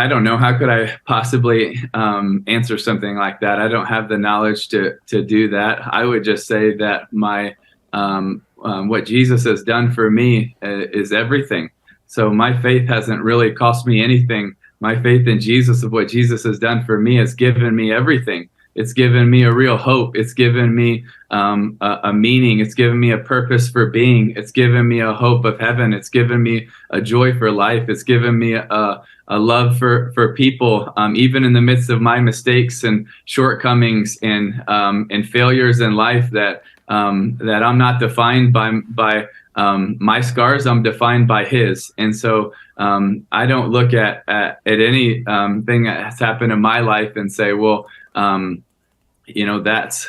don't know. How could I possibly answer something like that? I don't have the knowledge to do that. I would just say that my what Jesus has done for me is everything. So my faith hasn't really cost me anything. My faith in Jesus, of what Jesus has done for me, has given me everything. It's given me a real hope. It's given me a meaning. It's given me a purpose for being. It's given me a hope of heaven. It's given me a joy for life. It's given me a love for people, even in the midst of my mistakes and shortcomings and failures in life, that I'm not defined by my scars. I'm defined by his. And so I don't look at any thing that has happened in my life and say, well, that's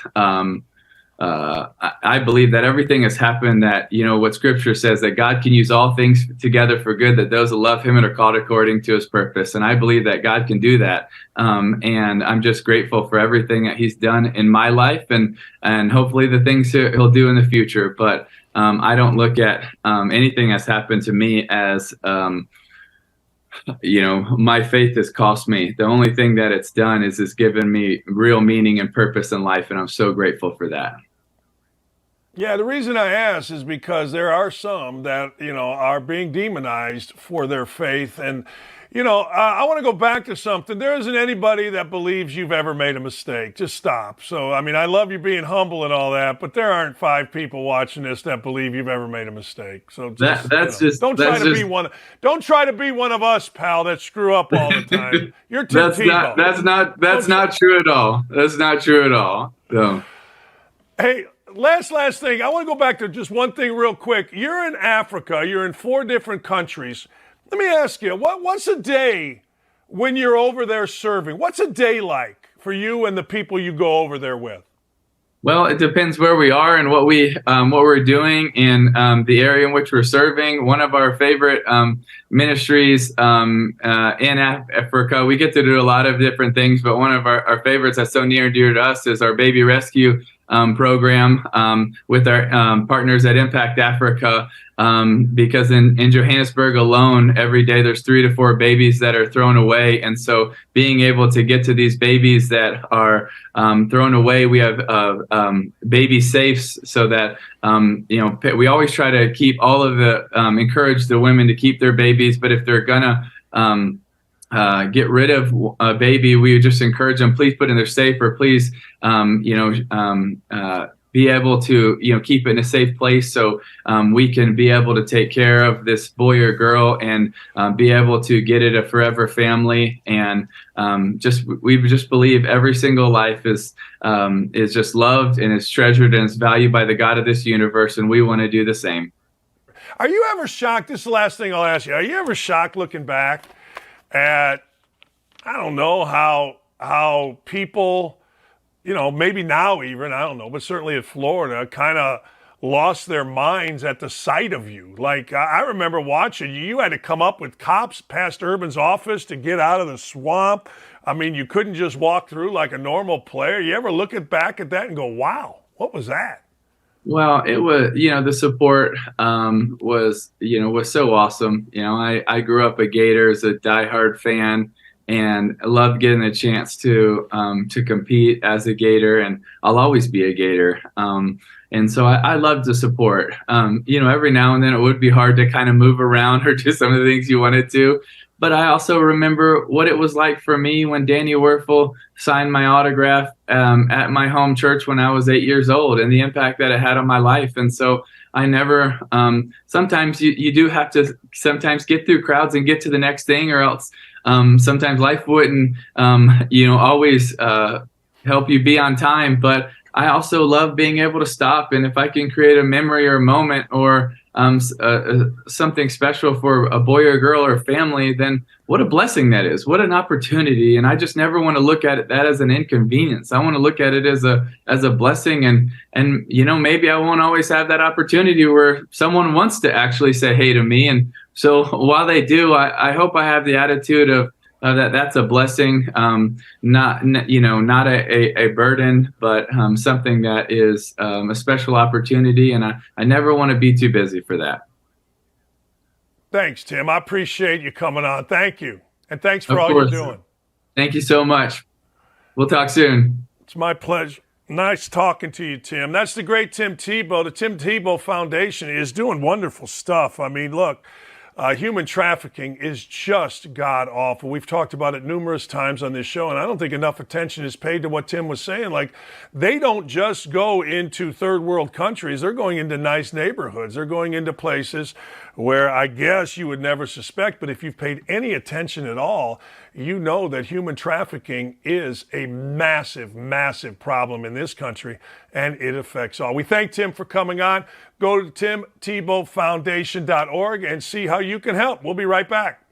I believe that everything has happened, that, what scripture says, that God can use all things together for good, that those that love him and are called according to his purpose. And I believe that God can do that. And I'm just grateful for everything that he's done in my life, and hopefully the things he'll do in the future. But I don't look at anything that's happened to me as, my faith has cost me. The only thing that it's done is it's given me real meaning and purpose in life. And I'm so grateful for that. Yeah, the reason I ask is because there are some that, are being demonized for their faith. And, I want to go back to something. There isn't anybody that believes you've ever made a mistake. Just stop. So, I love you being humble and all that, but there aren't 5 people watching this that believe you've ever made a mistake. So don't try to be one. Don't try to be one of us, pal, that screw up all the time. You're Tim Tebow. That's not true at all. That's not true at all. So. Hey, last thing. I want to go back to just one thing real quick. You're in Africa. You're in 4 different countries. Let me ask you, what's a day when you're over there serving? What's a day like for you and the people you go over there with? Well, it depends where we are and what we're doing in the area in which we're serving. One of our favorite ministries in Africa, we get to do a lot of different things, but one of our favorites that's so near and dear to us is our baby rescue program with our partners at Impact Africa, because in Johannesburg alone, every day there's 3 to 4 babies that are thrown away. And so being able to get to these babies that are thrown away, we have baby safes, so that we always try to keep all of the encourage the women to keep their babies, but if they're gonna get rid of a baby, we just encourage them, please put in their safe, or please, be able to, keep it in a safe place, so we can be able to take care of this boy or girl and be able to get it a forever family. And we just believe every single life is just loved and is treasured and is valued by the God of this universe, and we want to do the same. Are you ever shocked? This is the last thing I'll ask you. Are you ever shocked looking back at, I don't know, how people, maybe now even, I don't know, but certainly in Florida, kind of lost their minds at the sight of you? Like, I remember watching you had to come up with cops past Urban's office to get out of the swamp. You couldn't just walk through like a normal player. You ever look back at that and go, wow, what was that? Well, it was, the support was so awesome. I grew up a Gator as a diehard fan, and I loved getting the chance to compete as a Gator, and I'll always be a Gator. And so I loved the support. Every now and then it would be hard to kind of move around or do some of the things you wanted to. But I also remember what it was like for me when Danny Werfel signed my autograph at my home church when I was 8 years old, and the impact that it had on my life. And so I never, sometimes you do have to sometimes get through crowds and get to the next thing, or else sometimes life wouldn't, always help you be on time. But I also love being able to stop, and if I can create a memory or a moment or something special for a boy or girl or a family, then what a blessing that is. What an opportunity. And I just never want to look at that as an inconvenience. I want to look at it as a blessing. And maybe I won't always have that opportunity where someone wants to actually say hey to me. And so while they do, I hope I have the attitude of that's a blessing, not a burden, but something that is a special opportunity. And I never want to be too busy for that. Thanks, Tim. I appreciate you coming on. Thank you. And thanks for all you're doing. Thank you so much. We'll talk soon. It's my pleasure. Nice talking to you, Tim. That's the great Tim Tebow. The Tim Tebow Foundation is doing wonderful stuff. Look, human trafficking is just god-awful. We've talked about it numerous times on this show, and I don't think enough attention is paid to what Tim was saying. Like, they don't just go into third world countries. They're going into nice neighborhoods. They're going into places where I guess you would never suspect, but if you've paid any attention at all, you know that human trafficking is a massive, massive problem in this country, and it affects all. We thank Tim for coming on. Go to timtebowfoundation.org and see how you can help. We'll be right back.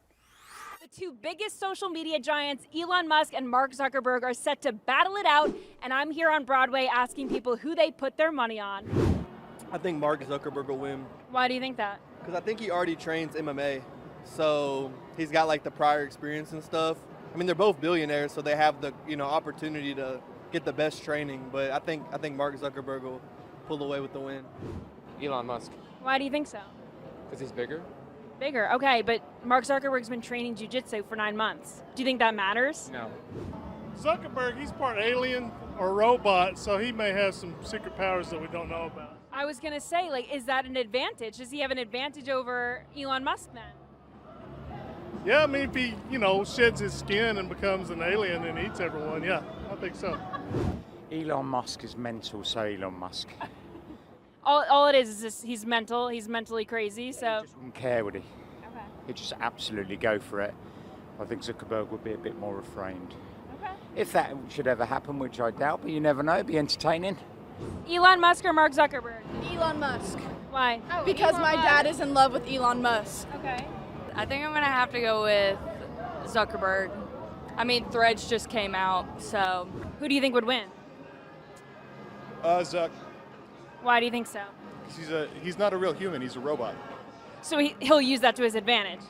The two biggest social media giants, Elon Musk and Mark Zuckerberg, are set to battle it out, and I'm here on Broadway asking people who they put their money on. I think Mark Zuckerberg will win. Why do you think that? Because I think he already trains MMA, so he's got like the prior experience and stuff. I mean, they're both billionaires, so they have the opportunity to get the best training. But I think Mark Zuckerberg will pull away with the win. Elon Musk. Why do you think so? Because he's bigger. Bigger, okay, but Mark Zuckerberg's been training jiu-jitsu for 9 months. Do you think that matters? No. Zuckerberg, he's part alien or robot, so he may have some secret powers that we don't know about. I was gonna say, is that an advantage? Does he have an advantage over Elon Musk then? Yeah, I mean, if he, sheds his skin and becomes an alien and eats everyone, yeah, I think so. Elon Musk is mental, so Elon Musk. All it is just he's mental, he's mentally crazy, so. He just wouldn't care, would he? Okay. He'd just absolutely go for it. I think Zuckerberg would be a bit more refrained. Okay. If that should ever happen, which I doubt, but you never know, it'd be entertaining. Elon Musk or Mark Zuckerberg? Elon Musk. Why? Because my dad is in love with Elon Musk. Okay. I think I'm going to have to go with Zuckerberg. I mean, Threads just came out, so. Who do you think would win? Zuck. Why do you think so? Because he's not a real human, he's a robot. So he'll use that to his advantage?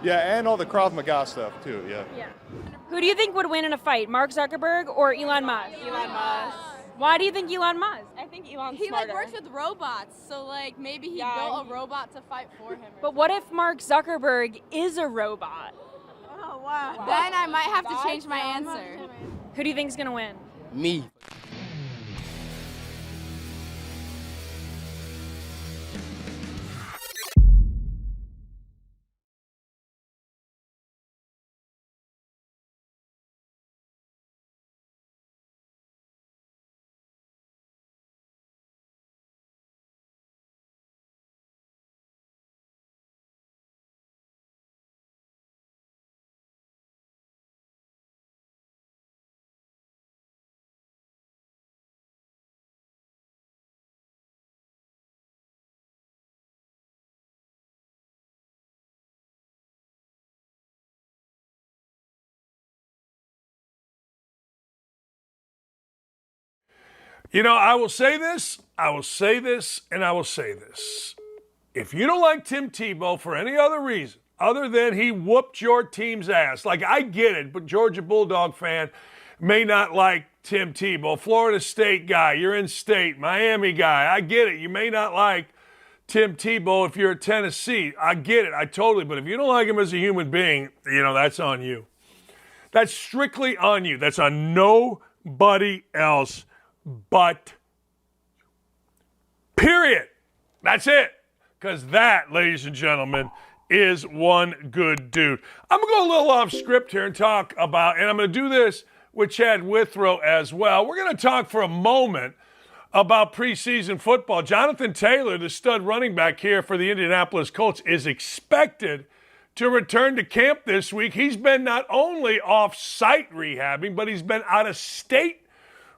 Yeah, and all the Krav Maga stuff, too, yeah. Who do you think would win in a fight, Mark Zuckerberg or Elon Musk? Elon Musk. Why do you think Elon Musk? I think Elon's He smarter. works with robots, so maybe he built a robot to fight for him. But what if Mark Zuckerberg is a robot? Oh, wow. Then I might have to change my answer. Who do you think is gonna win? Me. I will say this, and I will say this. If you don't like Tim Tebow for any other reason, other than he whooped your team's ass, I get it, but Georgia Bulldog fan may not like Tim Tebow. Florida State guy, you're in state. Miami guy, I get it. You may not like Tim Tebow if you're at Tennessee. I get it, but if you don't like him as a human being, that's on you. That's strictly on you. That's on nobody else. But, period. That's it. Because that, ladies and gentlemen, is one good dude. I'm going to go a little off script here and talk about, and I'm going to do this with Chad Withrow as well. We're going to talk for a moment about preseason football. Jonathan Taylor, the stud running back here for the Indianapolis Colts, is expected to return to camp this week. He's been not only off-site rehabbing, but he's been out of state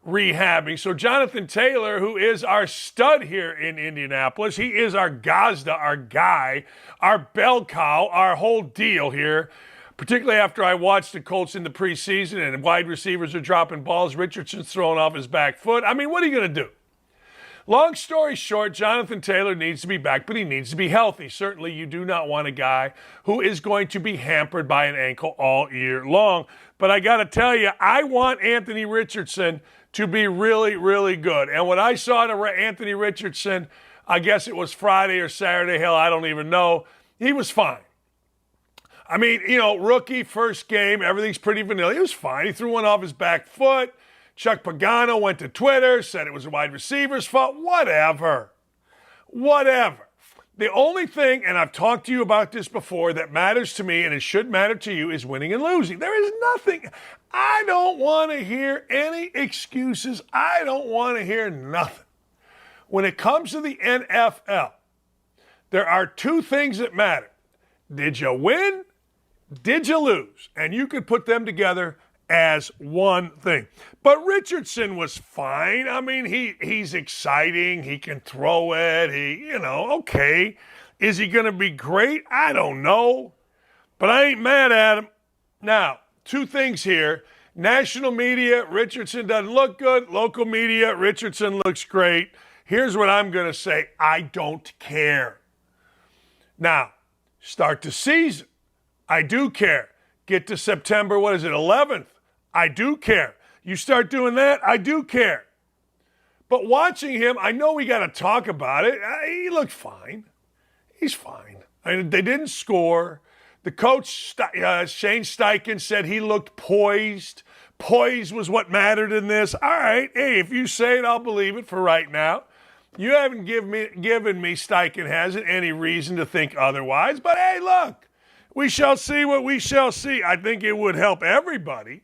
rehabbing. So Jonathan Taylor, who is our stud here in Indianapolis, he is our Gazda, our guy, our bell cow, our whole deal here, particularly after I watched the Colts in the preseason and wide receivers are dropping balls. Richardson's throwing off his back foot. I mean, what are you going to do? Long story short, Jonathan Taylor needs to be back, but he needs to be healthy. Certainly, you do not want a guy who is going to be hampered by an ankle all year long. But I got to tell you, I want Anthony Richardson to be really, really good. And what I saw to Anthony Richardson, I guess it was Friday or Saturday, hell, I don't even know, he was fine. I mean, rookie, first game, everything's pretty vanilla. He was fine. He threw one off his back foot. Chuck Pagano went to Twitter, said it was a wide receiver's fault. Whatever. The only thing, and I've talked to you about this before, that matters to me, and it should matter to you, is winning and losing. There is nothing. I don't want to hear any excuses. I don't want to hear nothing. When it comes to the NFL, There are two things that matter. Did you win? Did you lose? And you could put them together as one thing. But Richardson was fine. I mean, he's exciting. He can throw it. Okay. Is he going to be great? I don't know. But I ain't mad at him. Now, two things here. National media, Richardson doesn't look good. Local media, Richardson looks great. Here's what I'm going to say. I don't care. Now, start the season. I do care. Get to September, 11th. I do care. You start doing that, I do care. But watching him, I know we got to talk about it. He looked fine. He's fine. They didn't score. The coach, Shane Steichen, said he looked poised. Poise was what mattered in this. All right, hey, if you say it, I'll believe it for right now. You haven't given me, Steichen hasn't, any reason to think otherwise. But hey, look, we shall see what we shall see. I think it would help everybody.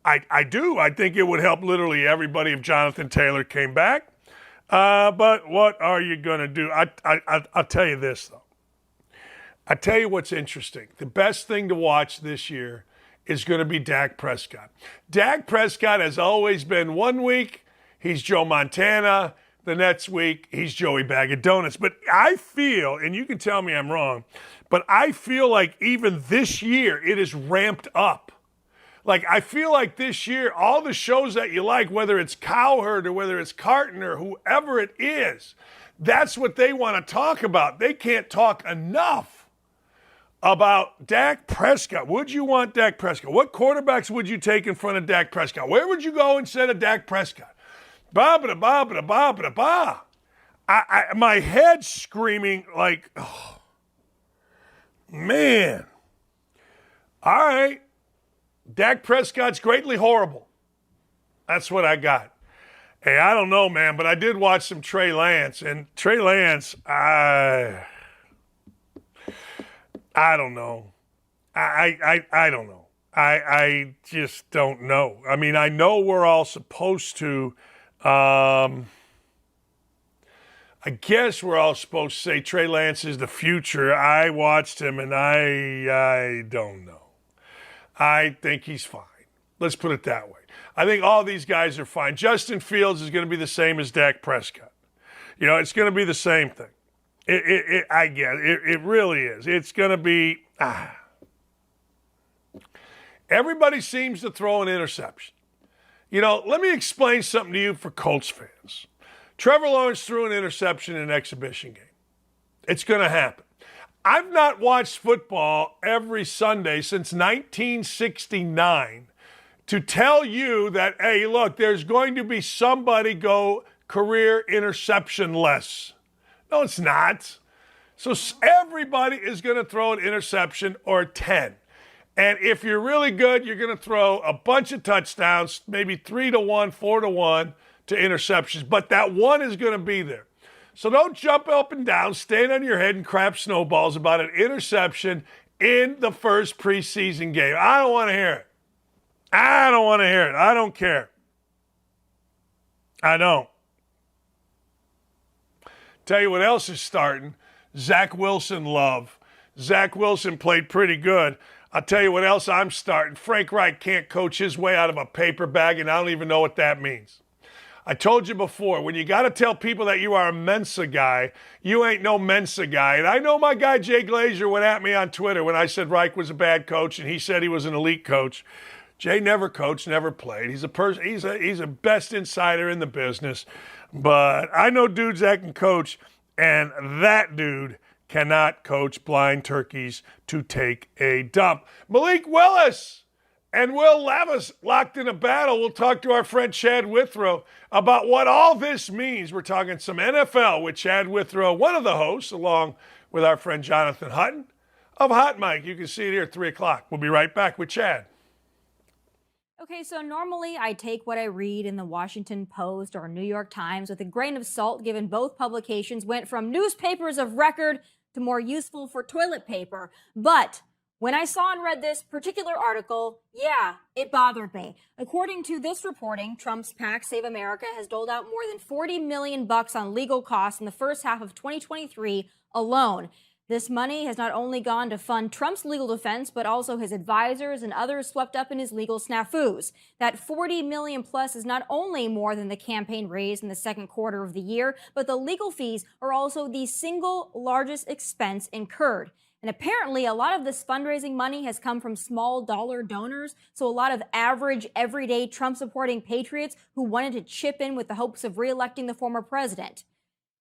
I do. I think it would help literally everybody if Jonathan Taylor came back. But what are you going to do? I'll tell you this, though. I tell you what's interesting. The best thing to watch this year is going to be Dak Prescott. Dak Prescott has always been, one week, he's Joe Montana. The next week, he's Joey Bag of Donuts. But I feel, and you can tell me I'm wrong, but I feel like even this year, it is ramped up. Like, I feel like this year, all the shows that you like, whether it's Cowherd or whether it's Carton or whoever it is, that's what they want to talk about. They can't talk enough about Dak Prescott. Would you want Dak Prescott? What quarterbacks would you take in front of Dak Prescott? Where would you go instead of Dak Prescott? Ba-ba-da-ba-ba-da-ba-ba-da-ba. My head's screaming like, oh, man. All right. Dak Prescott's greatly horrible. That's what I got. Hey, I don't know, man, but I did watch some Trey Lance. And Trey Lance, I don't know. I don't know. I just don't know. I mean, I know we're all supposed to, I guess we're all supposed to say Trey Lance is the future. I watched him, and I don't know. I think he's fine. Let's put it that way. I think all these guys are fine. Justin Fields is going to be the same as Dak Prescott. It's going to be the same thing. I get it. It really is. It's going to be... Everybody seems to throw an interception. Let me explain something to you for Colts fans. Trevor Lawrence threw an interception in an exhibition game. It's going to happen. I've not watched football every Sunday since 1969 to tell you that, hey, look, there's going to be somebody go career interception-less. No, it's not. So everybody is going to throw an interception or 10. And if you're really good, you're going to throw a bunch of touchdowns, maybe 3-1, 4-1 to interceptions. But that one is going to be there. So don't jump up and down, stand on your head and crap snowballs about an interception in the first preseason game. I don't want to hear it. I don't want to hear it. I don't care. I don't. Tell you what else is starting. Zach Wilson love. Zach Wilson played pretty good. I'll tell you what else I'm starting. Frank Reich can't coach his way out of a paper bag, and I don't even know what that means. I told you before, when you got to tell people that you are a Mensa guy, you ain't no Mensa guy. And I know my guy Jay Glazer went at me on Twitter when I said Reich was a bad coach, and he said he was an elite coach. Jay never coached, never played. He's a best insider in the business. But I know dudes that can coach, and that dude cannot coach blind turkeys to take a dump. Malik Willis and Will Levis locked in a battle. We'll talk to our friend Chad Withrow about what all this means. We're talking some NFL with Chad Withrow, one of the hosts, along with our friend Jonathan Hutton of Hot Mike. You can see it here at 3 o'clock. We'll be right back with Chad. Okay, so normally I take what I read in the Washington Post or New York Times with a grain of salt, given both publications went from newspapers of record to more useful for toilet paper. But When I saw and read this particular article, yeah, it bothered me. According to this reporting, Trump's PAC Save America has doled out more than $40 million on legal costs in the first half of 2023 alone. This money has not only gone to fund Trump's legal defense, but also his advisors and others swept up in his legal snafus. That $40 million plus is not only more than the campaign raised in the second quarter of the year, but the legal fees are also the single largest expense incurred. And apparently, a lot of this fundraising money has come from small dollar donors. So a lot of average, everyday Trump-supporting patriots who wanted to chip in with the hopes of reelecting the former president.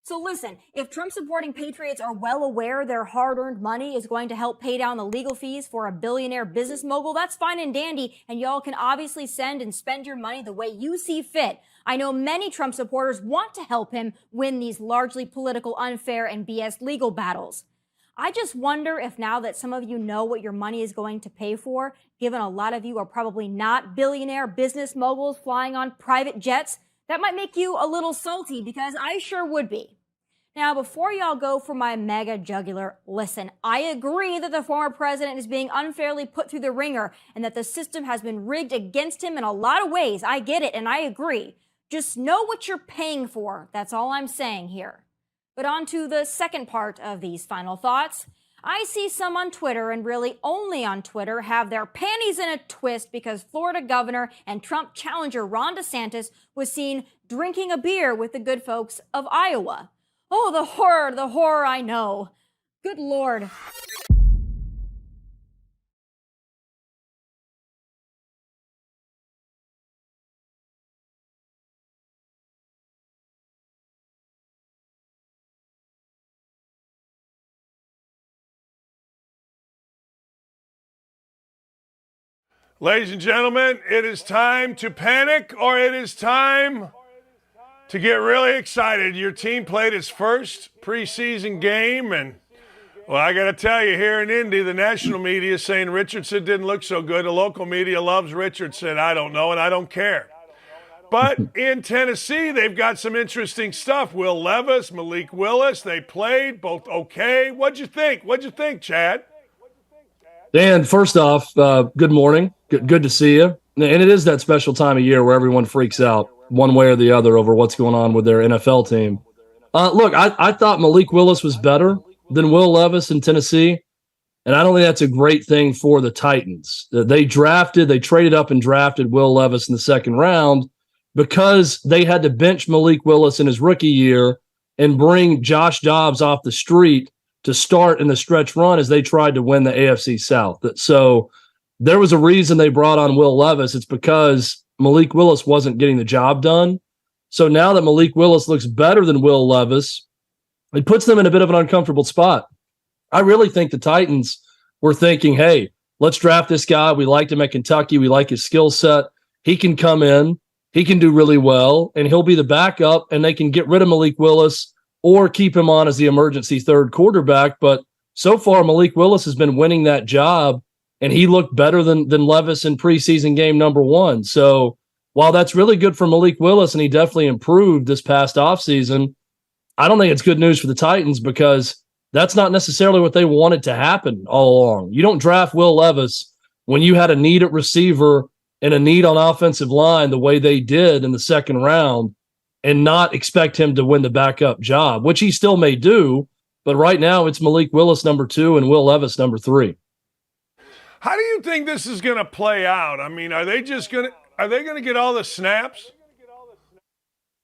So listen, if Trump-supporting patriots are well aware their hard-earned money is going to help pay down the legal fees for a billionaire business mogul, that's fine and dandy. And y'all can obviously send and spend your money the way you see fit. I know many Trump supporters want to help him win these largely political, unfair, and BS legal battles. I just wonder if now that some of you know what your money is going to pay for, given a lot of you are probably not billionaire business moguls flying on private jets, that might make you a little salty, because I sure would be. Now, before y'all go for my mega jugular, listen, I agree that the former president is being unfairly put through the ringer and that the system has been rigged against him in a lot of ways. I get it, and I agree. Just know what you're paying for. That's all I'm saying here. But on to the second part of these final thoughts. I see some on Twitter, and really only on Twitter, have their panties in a twist because Florida governor and Trump challenger Ron DeSantis was seen drinking a beer with the good folks of Iowa. Oh, the horror, I know. Good Lord. Ladies and gentlemen, it is time to panic, or it is time to get really excited. Your team played its first preseason game, and, well, I got to tell you, here in Indy, the national media is saying Richardson didn't look so good. The local media loves Richardson. I don't know, and I don't care. But in Tennessee, they've got some interesting stuff. Will Levis, Malik Willis, they played, both okay. What'd you think, Chad? Dan, first off, good morning. Good to see you. And it is that special time of year where everyone freaks out one way or the other over what's going on with their NFL team. Look, I thought Malik Willis was better than Will Levis in Tennessee, and I don't think that's a great thing for the Titans. They traded up and drafted Will Levis in the second round because they had to bench Malik Willis in his rookie year and bring Josh Dobbs off the street to start in the stretch run as they tried to win the AFC South. So there was a reason they brought on Will Levis. It's because Malik Willis wasn't getting the job done. So now that Malik Willis looks better than Will Levis, it puts them in a bit of an uncomfortable spot. I really think the Titans were thinking, hey, let's draft this guy. We liked him at Kentucky. We like his skill set. He can come in. He can do really well, and he'll be the backup, and they can get rid of Malik Willis or keep him on as the emergency third quarterback. But so far, Malik Willis has been winning that job, and he looked better than Levis in preseason game number 1. So while that's really good for Malik Willis, and he definitely improved this past offseason, I don't think it's good news for the Titans because that's not necessarily what they wanted to happen all along. You don't draft Will Levis when you had a need at receiver and a need on offensive line the way they did in the second round and not expect him to win the backup job, which he still may do. But right now it's Malik Willis number 2 and Will Levis number 3. How do you think this is going to play out? I mean, are they going to get all the snaps?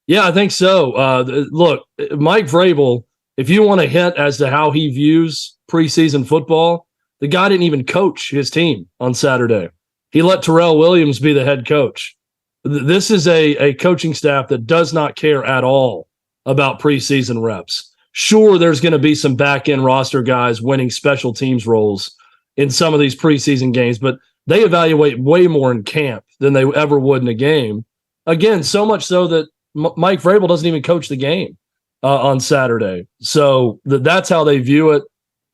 Yeah, I think so. Look, Mike Vrabel, if you want a hint as to how he views preseason football, the guy didn't even coach his team on Saturday. He let Terrell Williams be the head coach. This is a coaching staff that does not care at all about preseason reps. Sure, there's going to be some back-end roster guys winning special teams roles in some of these preseason games, but they evaluate way more in camp than they ever would in a game. Again, so much so that Mike Vrabel doesn't even coach the game on Saturday. So that's how they view it.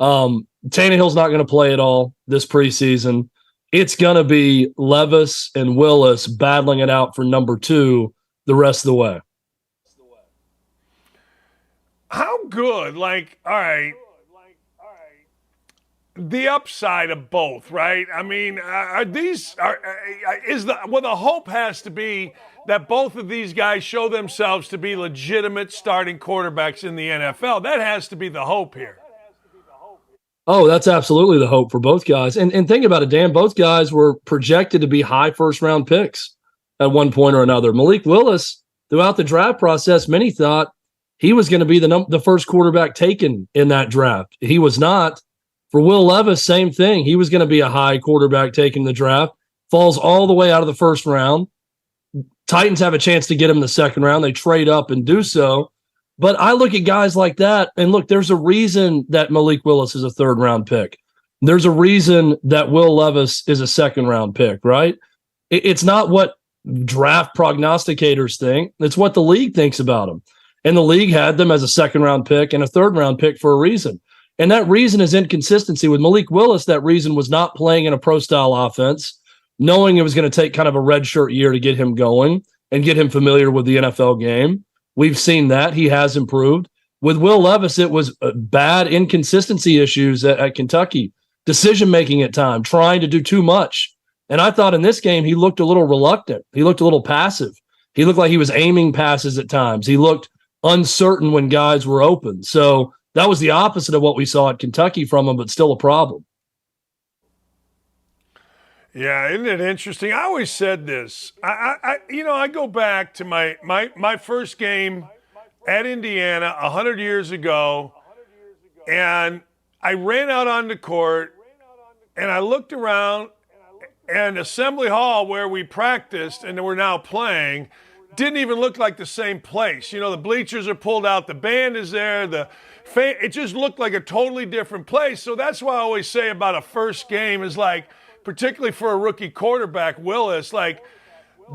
Tannehill's not going to play at all this preseason. It's going to be Levis and Willis battling it out for number 2 the rest of the way. How good? All right. the upside of both, right? I mean, the hope has to be that both of these guys show themselves to be legitimate starting quarterbacks in the NFL. That has to be the hope here. Oh, that's absolutely the hope for both guys. And think about it, Dan, both guys were projected to be high first-round picks at one point or another. Malik Willis, throughout the draft process, many thought he was going to be the first quarterback taken in that draft. He was not. For Will Levis, same thing. He was going to be a high quarterback taken in the draft. Falls all the way out of the first round. Titans have a chance to get him in the second round. They trade up and do so. But I look at guys like that, and look, there's a reason that Malik Willis is a third-round pick. There's a reason that Will Levis is a second-round pick, right? It's not what draft prognosticators think. It's what the league thinks about them. And the league had them as a second-round pick and a third-round pick for a reason. And that reason is inconsistency. With Malik Willis, that reason was not playing in a pro-style offense, knowing it was going to take kind of a redshirt year to get him going and get him familiar with the NFL game. We've seen that. He has improved. With Will Levis, it was bad inconsistency issues at Kentucky, decision-making at time, trying to do too much. And I thought in this game, he looked a little reluctant. He looked a little passive. He looked like he was aiming passes at times. He looked uncertain when guys were open. So that was the opposite of what we saw at Kentucky from him, but still a problem. Yeah, isn't it interesting? I always said this. I go back to my first game at Indiana 100 years ago, and I ran out on the court, and I looked around, and Assembly Hall, where we practiced and we're now playing, didn't even look like the same place. You know, the bleachers are pulled out, the band is there, it just looked like a totally different place. So that's why I always say about a first game is like, particularly for a rookie quarterback, Willis, like,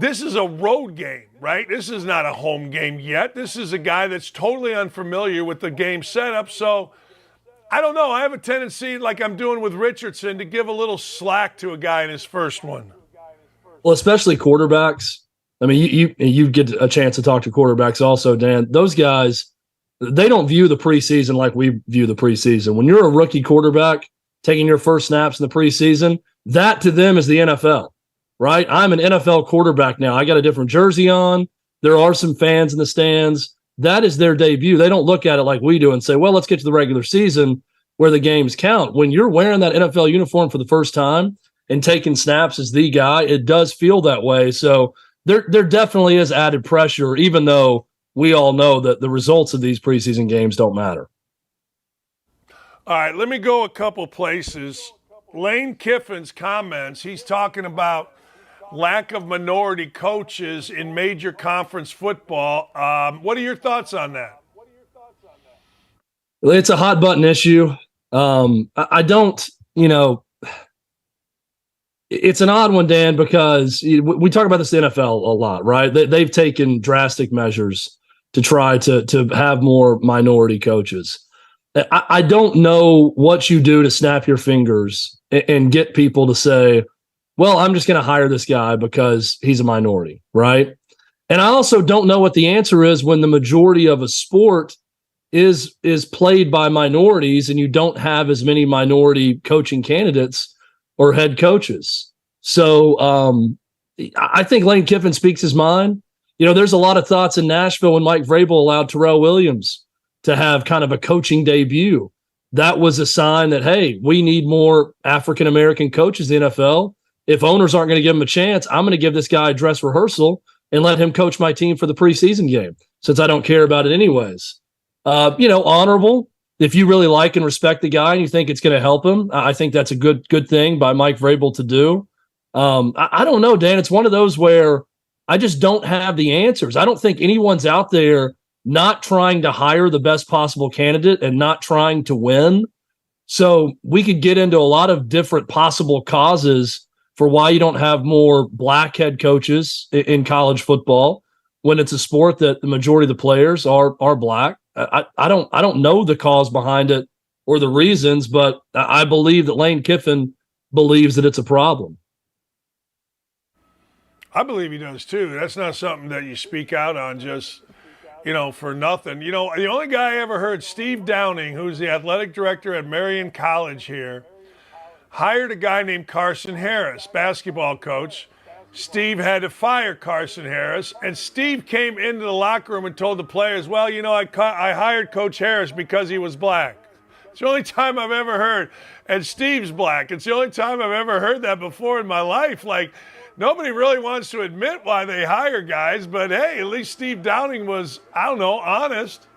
this is a road game, right? This is not a home game yet. This is a guy that's totally unfamiliar with the game setup. So I don't know. I have a tendency, like I'm doing with Richardson, to give a little slack to a guy in his first one. Well, especially quarterbacks. I mean, you get a chance to talk to quarterbacks also, Dan. Those guys, they don't view the preseason like we view the preseason. When you're a rookie quarterback taking your first snaps in the preseason, that to them is the NFL, right? I'm an NFL quarterback now. I got a different jersey on. There are some fans in the stands. That is their debut. They don't look at it like we do and say, well, let's get to the regular season where the games count. When you're wearing that NFL uniform for the first time and taking snaps as the guy, it does feel that way. So there definitely is added pressure, even though we all know that the results of these preseason games don't matter. All right, let me go a couple places. Lane Kiffin's comments, he's talking about lack of minority coaches in major conference football. What are your thoughts on that? It's a hot button issue. I don't, it's an odd one, Dan, because we talk about this in the NFL a lot, right? They've taken drastic measures to try to have more minority coaches. I don't know what you do to snap your fingers and get people to say, well, I'm just going to hire this guy because he's a minority, right? And I also don't know what the answer is when the majority of a sport is played by minorities and you don't have as many minority coaching candidates or head coaches. So I think Lane Kiffin speaks his mind. There's a lot of thoughts in Nashville when Mike Vrabel allowed Terrell Williams to have kind of a coaching debut. That was a sign that, hey, we need more African-American coaches in the NFL. If owners aren't going to give him a chance, I'm going to give this guy a dress rehearsal and let him coach my team for the preseason game, since I don't care about it anyways. Honorable. If you really like and respect the guy and you think it's going to help him, I think that's a good thing by Mike Vrabel to do. I don't know, Dan. It's one of those where I just don't have the answers. I don't think anyone's out there not trying to hire the best possible candidate and not trying to win. So we could get into a lot of different possible causes for why you don't have more black head coaches in college football when it's a sport that the majority of the players are black. I don't know the cause behind it or the reasons, but I believe that Lane Kiffin believes that it's a problem. I believe he does too. That's not something that you speak out on just for nothing. The only guy I ever heard, Steve Downing, who's the athletic director at Marion College here, hired a guy named Carson Harris, basketball coach. Steve had to fire Carson Harris, and Steve came into the locker room and told the players, well, you know, I hired Coach Harris because he was black. It's the only time I've ever heard. And Steve's black. It's the only time I've ever heard that before in my life. Like, nobody really wants to admit why they hire guys, but hey, at least Steve Downing was, I don't know, honest.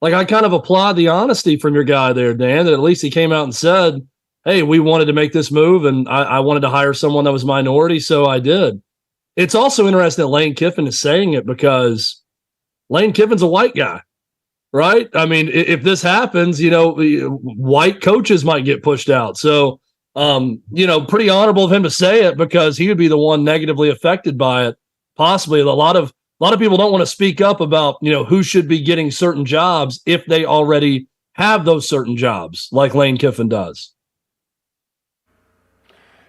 Like, I kind of applaud the honesty from your guy there, Dan, that at least he came out and said, hey, we wanted to make this move, and I wanted to hire someone that was minority, so I did. It's also interesting that Lane Kiffin is saying it because Lane Kiffin's a white guy, right? I mean, if this happens, you know, white coaches might get pushed out. So, you know, pretty honorable of him to say it because he would be the one negatively affected by it, possibly. A lot of people don't want to speak up about, you know, who should be getting certain jobs if they already have those certain jobs, like Lane Kiffin does.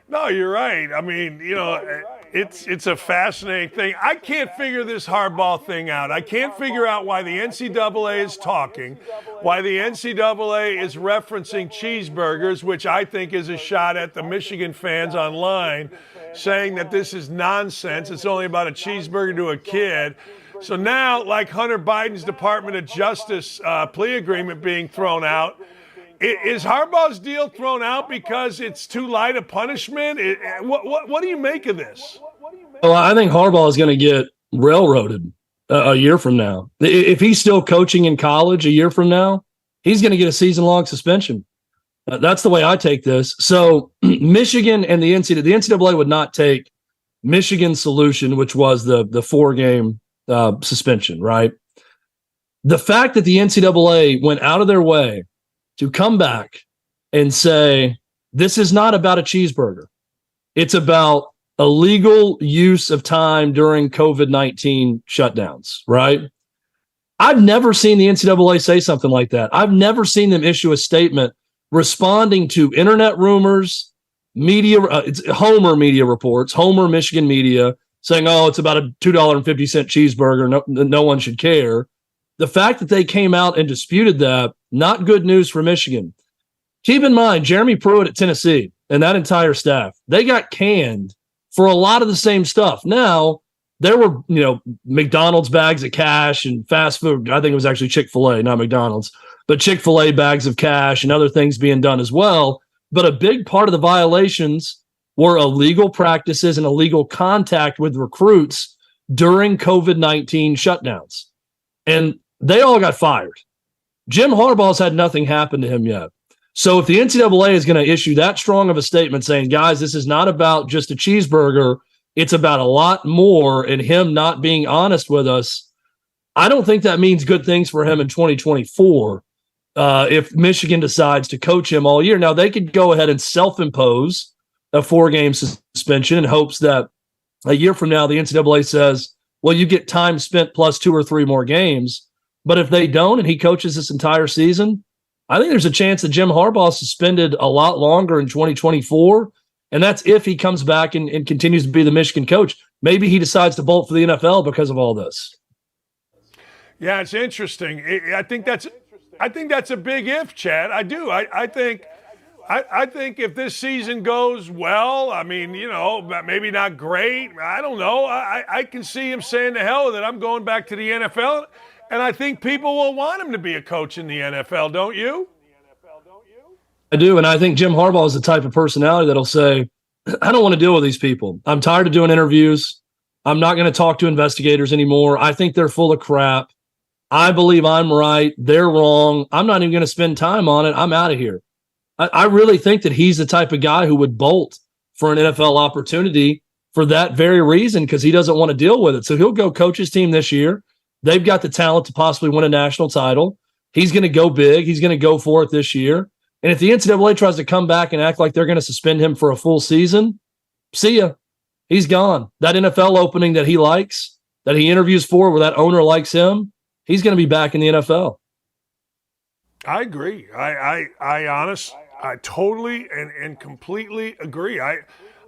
No, you're right. I mean, you know, it's a fascinating thing. I can't figure this Harbaugh thing out. I can't figure out why the NCAA is talking, why the NCAA is referencing cheeseburgers, which I think is a shot at the Michigan fans online, saying that this is nonsense. It's only about a cheeseburger to a kid. So now, like Hunter Biden's Department of Justice plea agreement being thrown out, is Harbaugh's deal thrown out because it's too light a punishment? What do you make of this? Well, I think Harbaugh is going to get railroaded a year from now. If he's still coaching in college a year from now, he's going to get a season-long suspension. That's the way I take this. So Michigan and the NCAA would not take Michigan's solution, which was the 4-game suspension, right? The fact that the NCAA went out of their way to come back and say, this is not about a cheeseburger. It's about illegal use of time during COVID-19 shutdowns, right? I've never seen the NCAA say something like that. I've never seen them issue a statement responding to internet rumors, media, Homer media reports, Homer Michigan media saying, oh, it's about a $2.50 cheeseburger. No one should care. The fact that they came out and disputed that, not good news for Michigan. Keep in mind, Jeremy Pruitt at Tennessee and that entire staff, they got canned for a lot of the same stuff. Now, there were, you know, McDonald's bags of cash and fast food. I think it was actually Chick-fil-A, not McDonald's, but Chick-fil-A bags of cash and other things being done as well. But a big part of the violations were illegal practices and illegal contact with recruits during COVID-19 shutdowns. And they all got fired. Jim Harbaugh's had nothing happen to him yet. So if the NCAA is going to issue that strong of a statement saying, guys, this is not about just a cheeseburger, it's about a lot more, and him not being honest with us, I don't think that means good things for him in 2024 if Michigan decides to coach him all year. Now, they could go ahead and self-impose a 4-game suspension in hopes that a year from now the NCAA says, well, you get time spent plus 2 or 3 more games. But if they don't and he coaches this entire season, I think there's a chance that Jim Harbaugh is suspended a lot longer in 2024. And that's if he comes back and continues to be the Michigan coach. Maybe he decides to bolt for the NFL because of all this. Yeah, it's interesting. I think that's a big if, Chad. I do. I think if this season goes well, I mean, you know, maybe not great. I don't know. I can see him saying to hell with it. I'm going back to the NFL. And I think people will want him to be a coach in the NFL, don't you? I do, and I think Jim Harbaugh is the type of personality that'll say, I don't want to deal with these people. I'm tired of doing interviews. I'm not going to talk to investigators anymore. I think they're full of crap. I believe I'm right. They're wrong. I'm not even going to spend time on it. I'm out of here. I really think that he's the type of guy who would bolt for an NFL opportunity for that very reason, because he doesn't want to deal with it. So he'll go coach his team this year. They've got the talent to possibly win a national title. He's going to go big. He's going to go for it this year. And if the NCAA tries to come back and act like they're going to suspend him for a full season, see ya. He's gone. That NFL opening that he likes, that he interviews for, where that owner likes him, he's going to be back in the NFL. I agree. I totally and completely agree.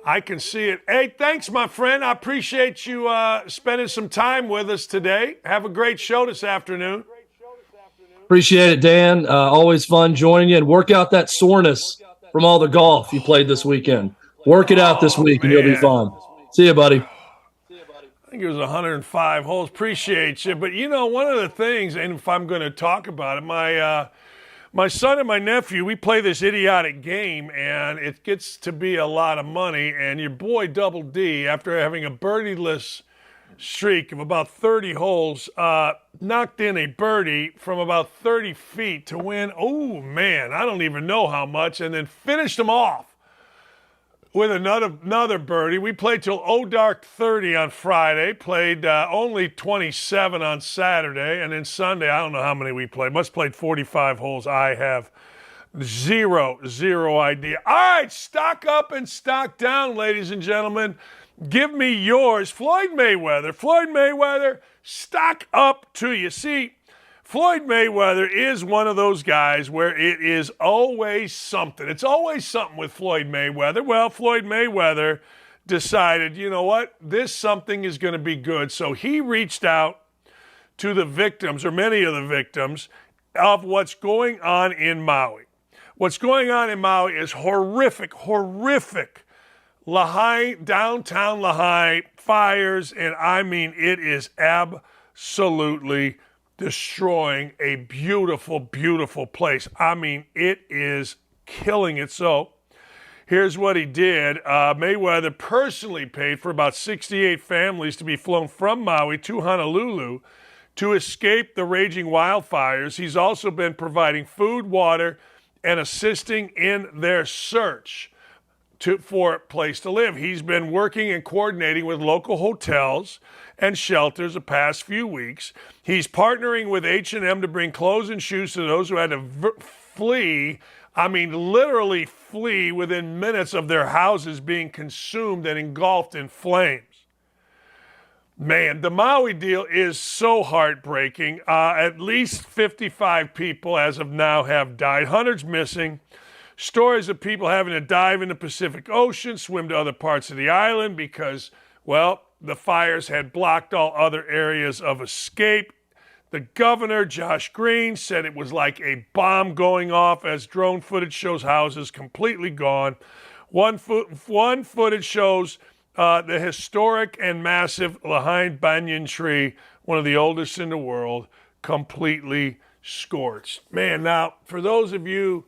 I can see it. Hey, thanks, my friend. I appreciate you spending some time with us today. Have a great show this afternoon. Appreciate it, Dan. Always fun joining you, and work out that soreness from all the golf you played this weekend. Work it out this week, and you'll be fine. See you, buddy. I think it was 105 holes. Appreciate you. But, one of the things, and if I'm going to talk about it, my son and my nephew, we play this idiotic game, and it gets to be a lot of money. And your boy Double D, after having a birdieless streak of about 30 holes, knocked in a birdie from about 30 feet to win, oh, man, I don't even know how much, and then finished them off with another birdie. We played till dark 30 on Friday, played only 27 on Saturday, and then Sunday, I don't know how many we played. Must have played 45 holes. I have zero idea. All right, stock up and stock down, ladies and gentlemen. Give me yours. Floyd Mayweather, stock up to you. See, Floyd Mayweather is one of those guys where it is always something. It's always something with Floyd Mayweather. Well, Floyd Mayweather decided, you know what, this something is going to be good. So he reached out to the victims, or many of the victims, of what's going on in Maui. What's going on in Maui is horrific. Downtown Lahaina fires, and I mean, it is absolutely destroying a beautiful, beautiful place. I mean, it is killing it. So here's what he did. Mayweather personally paid for about 68 families to be flown from Maui to Honolulu to escape the raging wildfires. He's also been providing food, water, and assisting in their search for a place to live. He's been working and coordinating with local hotels and shelters the past few weeks. He's partnering with H&M to bring clothes and shoes to those who had to flee. I mean, literally flee within minutes of their houses being consumed and engulfed in flames. Man, the Maui deal is so heartbreaking. At least 55 people as of now have died. Hundreds missing. Stories of people having to dive in the Pacific Ocean, swim to other parts of the island because, well, the fires had blocked all other areas of escape. The governor, Josh Green, said it was like a bomb going off as drone footage shows houses completely gone. One footage shows the historic and massive Lahaina banyan tree, one of the oldest in the world, completely scorched. Man, now, for those of you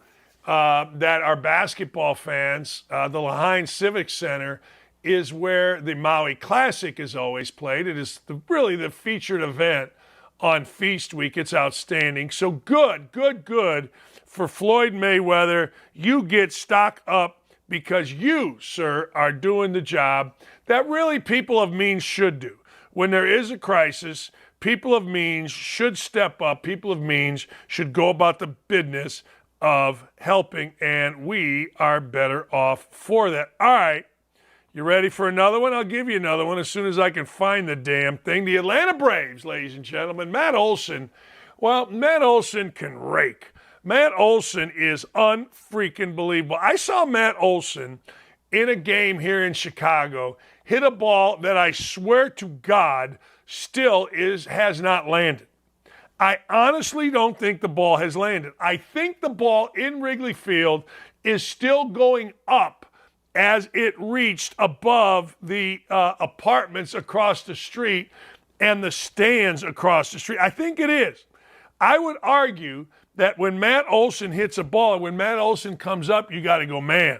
that are basketball fans, the Lahaina Civic Center is where the Maui Classic is always played. It is really the featured event on Feast Week. It's outstanding. So good for Floyd Mayweather. You get stock up because you, sir, are doing the job that really people of means should do. When there is a crisis, people of means should step up. People of means should go about the business of helping, and we are better off for that. All right, you ready for another one? I'll give you another one as soon as I can find the damn thing. The Atlanta Braves, ladies and gentlemen. Matt Olson can rake. Matt Olson is unfreaking believable. I saw Matt Olson in a game here in Chicago hit a ball that I swear to God still has not landed. I honestly don't think the ball has landed. I think the ball in Wrigley Field is still going up as it reached above the apartments across the street and the stands across the street. I think it is. I would argue that when Matt Olson hits a ball, when Matt Olson comes up, you got to go, man,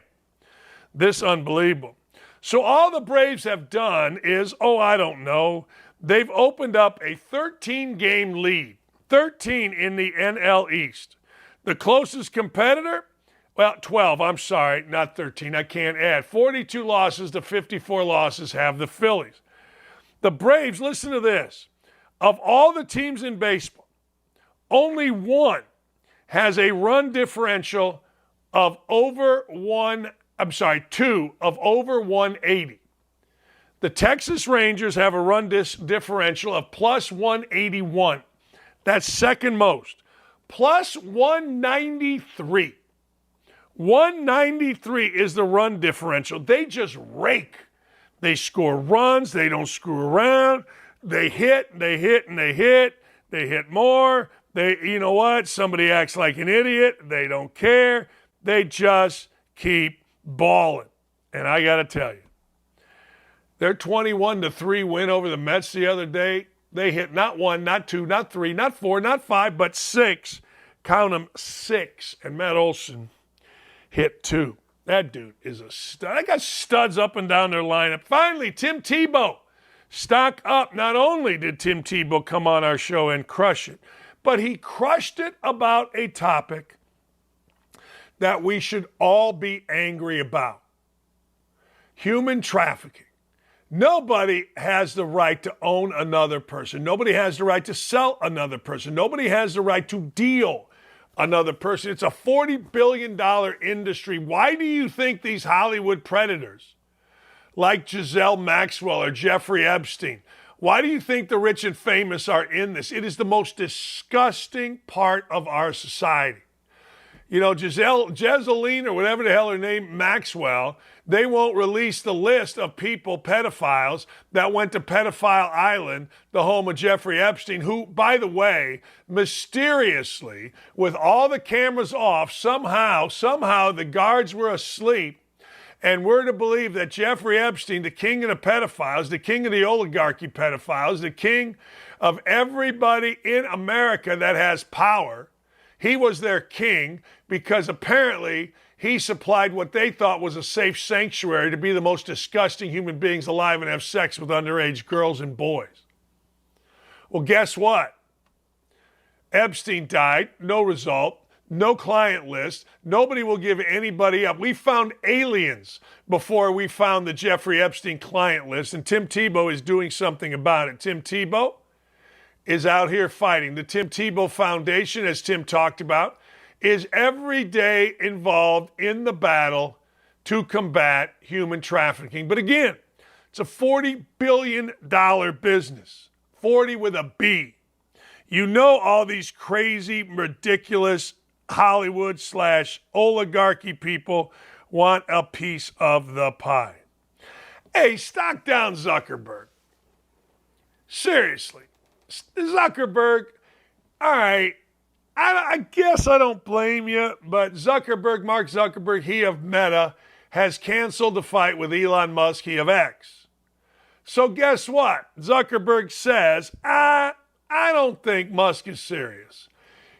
this unbelievable. So all the Braves have done is, I don't know, they've opened up a 13-game lead. 13 in the NL East. The closest competitor, 12, I'm sorry, not 13, I can't add. 42 losses to 54 losses have the Phillies. The Braves, listen to this. Of all the teams in baseball, only one has a run differential of two of over 180. The Texas Rangers have a run differential of plus 181. That's second most. Plus 193. 193 is the run differential. They just rake. They score runs. They don't screw around. They hit, and they hit, and they hit. They hit more. You know what? Somebody acts like an idiot. They don't care. They just keep balling. And I got to tell you, their 21-3 win over the Mets the other day, they hit not 1, not 2, not 3, not 4, not 5, but 6. Count them, 6. And Matt Olson hit 2. That dude is a stud. I got studs up and down their lineup. Finally, Tim Tebow. Stock up. Not only did Tim Tebow come on our show and crush it, but he crushed it about a topic that we should all be angry about. Human trafficking. Nobody has the right to own another person. Nobody has the right to sell another person. Nobody has the right to deal another person. It's a $40 billion industry. Why do you think these Hollywood predators like Giselle Maxwell or Jeffrey Epstein, why do you think the rich and famous are in this? It is the most disgusting part of our society. You know, Jezeline or whatever the hell her name, Maxwell, they won't release the list of people, pedophiles, that went to Pedophile Island, the home of Jeffrey Epstein, who, by the way, mysteriously, with all the cameras off, somehow the guards were asleep, and we're to believe that Jeffrey Epstein, the king of the pedophiles, the king of the oligarchy pedophiles, the king of everybody in America that has power, he was their king because apparently he supplied what they thought was a safe sanctuary to be the most disgusting human beings alive and have sex with underage girls and boys. Well, guess what? Epstein died, no result, no client list. Nobody will give anybody up. We found aliens before we found the Jeffrey Epstein client list, and Tim Tebow is doing something about it. Tim Tebow is out here fighting. The Tim Tebow Foundation, as Tim talked about, is every day involved in the battle to combat human trafficking. But again, it's a $40 billion business. 40 with a B. You know all these crazy, ridiculous Hollywood/oligarchy people want a piece of the pie. Hey, stock down Zuckerberg. Seriously. Zuckerberg, all right, I guess I don't blame you, but Mark Zuckerberg, he of Meta, has canceled the fight with Elon Musk, he of X. So guess what? Zuckerberg says, I don't think Musk is serious.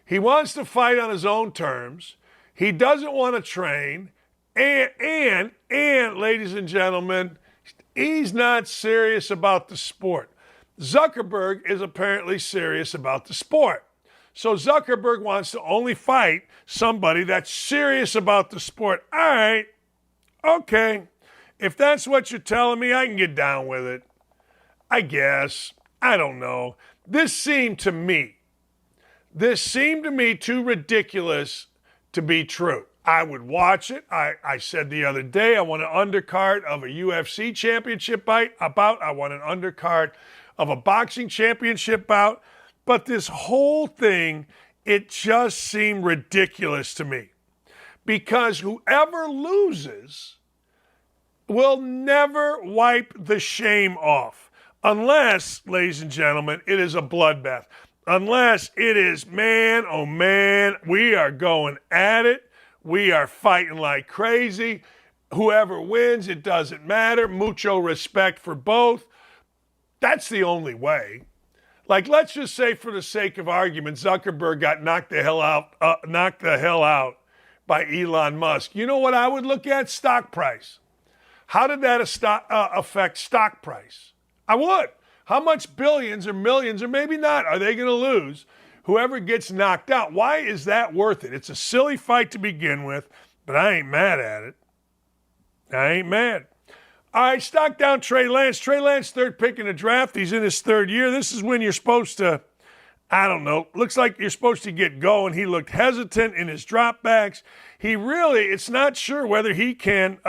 He wants to fight on his own terms. He doesn't want to train. And ladies and gentlemen, he's not serious about the sport. Zuckerberg is apparently serious about the sport. So Zuckerberg wants to only fight somebody that's serious about the sport. All right, okay. If that's what you're telling me, I can get down with it. I guess. I don't know. This seemed to me too ridiculous to be true. I would watch it. I said the other day I want an undercard of a UFC championship bout. I want an undercard of a boxing championship bout. But this whole thing, it just seemed ridiculous to me. Because whoever loses will never wipe the shame off. Unless, ladies and gentlemen, it is a bloodbath. Unless it is, man, oh man, we are going at it. We are fighting like crazy. Whoever wins, it doesn't matter. Mucho respect for both. That's the only way. Like, let's just say for the sake of argument, Zuckerberg got knocked the hell out by Elon Musk. You know what I would look at? Stock price. How did that affect stock price? I would. How much billions or millions or maybe not are they going to lose? Whoever gets knocked out. Why is that worth it? It's a silly fight to begin with, but I ain't mad at it. I ain't mad. All right, stock down Trey Lance. Trey Lance, third pick in the draft. He's in his third year. This is when you're supposed to, I don't know, looks like you're supposed to get going. He looked hesitant in his dropbacks. It's not sure whether he can,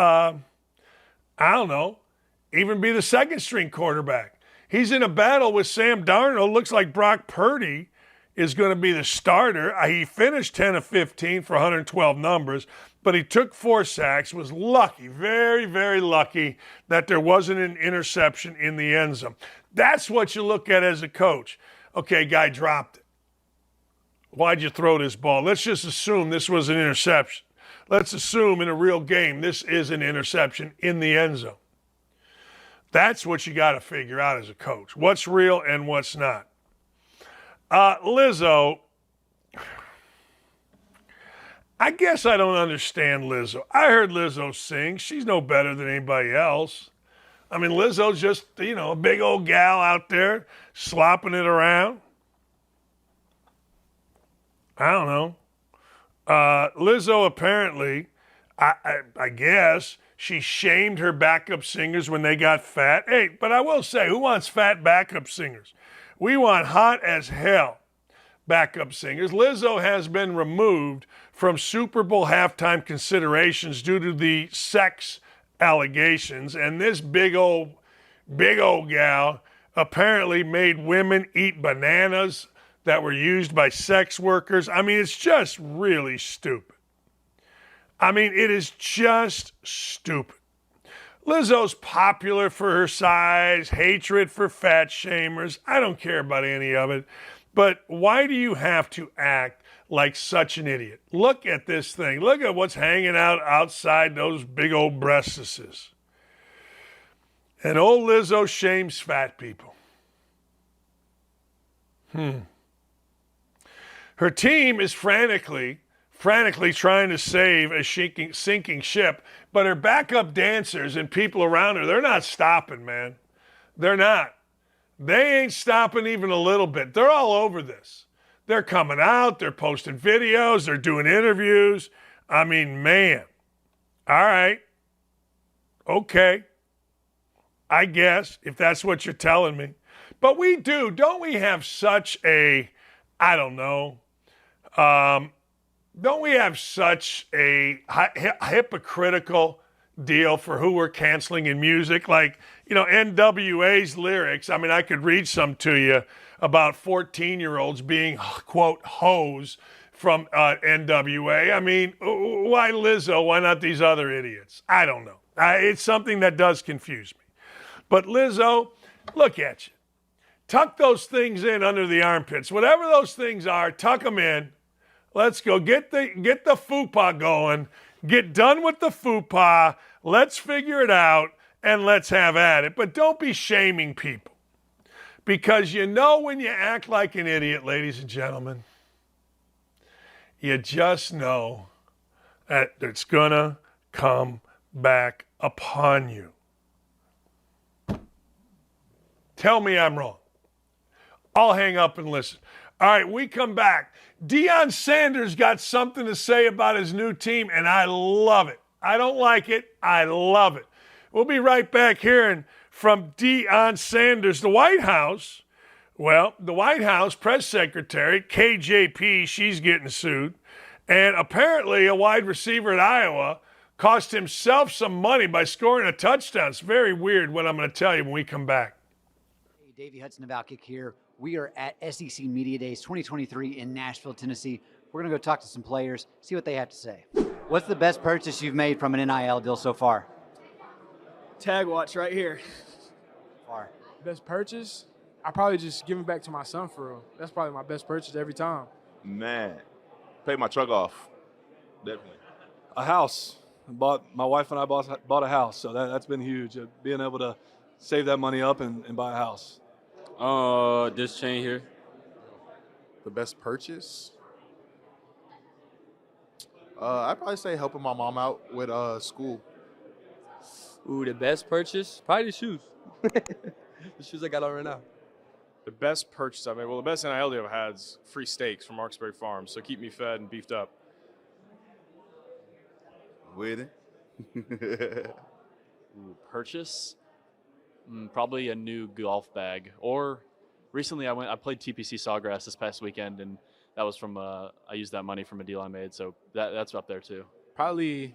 even be the second string quarterback. He's in a battle with Sam Darnold. Looks like Brock Purdy is going to be the starter. He finished 10 of 15 for 112 numbers, but he took 4 sacks, was lucky, very, very lucky that there wasn't an interception in the end zone. That's what you look at as a coach. Okay, guy dropped it. Why'd you throw this ball? Let's just assume this was an interception. Let's assume in a real game this is an interception in the end zone. That's what you got to figure out as a coach. What's real and what's not. Lizzo, I guess I don't understand Lizzo. I heard Lizzo sing. She's no better than anybody else. I mean, Lizzo's just, a big old gal out there slopping it around. I don't know. Lizzo apparently, I guess, she shamed her backup singers when they got fat. Hey, but I will say, who wants fat backup singers? We want hot as hell backup singers. Lizzo has been removed from Super Bowl halftime considerations due to the sex allegations, and this big old gal apparently made women eat bananas that were used by sex workers. I mean, it's just really stupid. I mean, it is just stupid. Lizzo's popular for her size, hatred for fat shamers. I don't care about any of it. But why do you have to act like such an idiot? Look at this thing. Look at what's hanging out outside those big old breastises. And old Lizzo shames fat people. Her team is frantically trying to save a sinking ship, but her backup dancers and people around her, they're not stopping, man. They're not. They ain't stopping even a little bit. They're all over this. They're coming out, they're posting videos, they're doing interviews. I mean, man. All right. Okay. I guess, if that's what you're telling me. But don't we have such a, I don't know, don't we have such a hypocritical deal for who we're canceling in music? Like, NWA's lyrics. I mean, I could read some to you about 14-year-olds being, quote, hoes from NWA. I mean, why Lizzo? Why not these other idiots? I don't know. It's something that does confuse me. But Lizzo, look at you. Tuck those things in under the armpits. Whatever those things are, tuck them in. Let's go. Get the fupa going. Get done with the fupa. Let's figure it out, and let's have at it. But don't be shaming people. Because when you act like an idiot, ladies and gentlemen, you just know that it's going to come back upon you. Tell me I'm wrong. I'll hang up and listen. All right, we come back. Deion Sanders got something to say about his new team, and I love it. I don't like it. I love it. We'll be right back hearing from Deion Sanders. The White House, the White House press secretary, KJP, she's getting sued. And apparently a wide receiver at Iowa cost himself some money by scoring a touchdown. It's very weird what I'm going to tell you when we come back. Hey, Davey Hudson of OutKick here. We are at SEC Media Days 2023 in Nashville, Tennessee. We're going to go talk to some players, see what they have to say. What's the best purchase you've made from an NIL deal so far? Tag watch right here. Far. Best purchase? I probably just give it back to my son for real. That's probably my best purchase every time. Man, pay my truck off. Definitely. A house. My wife and I bought a house, so that's been huge. Being able to save that money up and buy a house. This chain here. The best purchase? I'd probably say helping my mom out with school. Ooh, the best purchase? Probably the shoes. The shoes I got on right now. The best purchase I made, the best NIL deal I've had is free steaks from Marksbury Farms, so keep me fed and beefed up. With it? Ooh, purchase? Probably a new golf bag. Or recently I played TPC Sawgrass this past weekend, and that was from I used that money from a deal I made, so that's up there too. Probably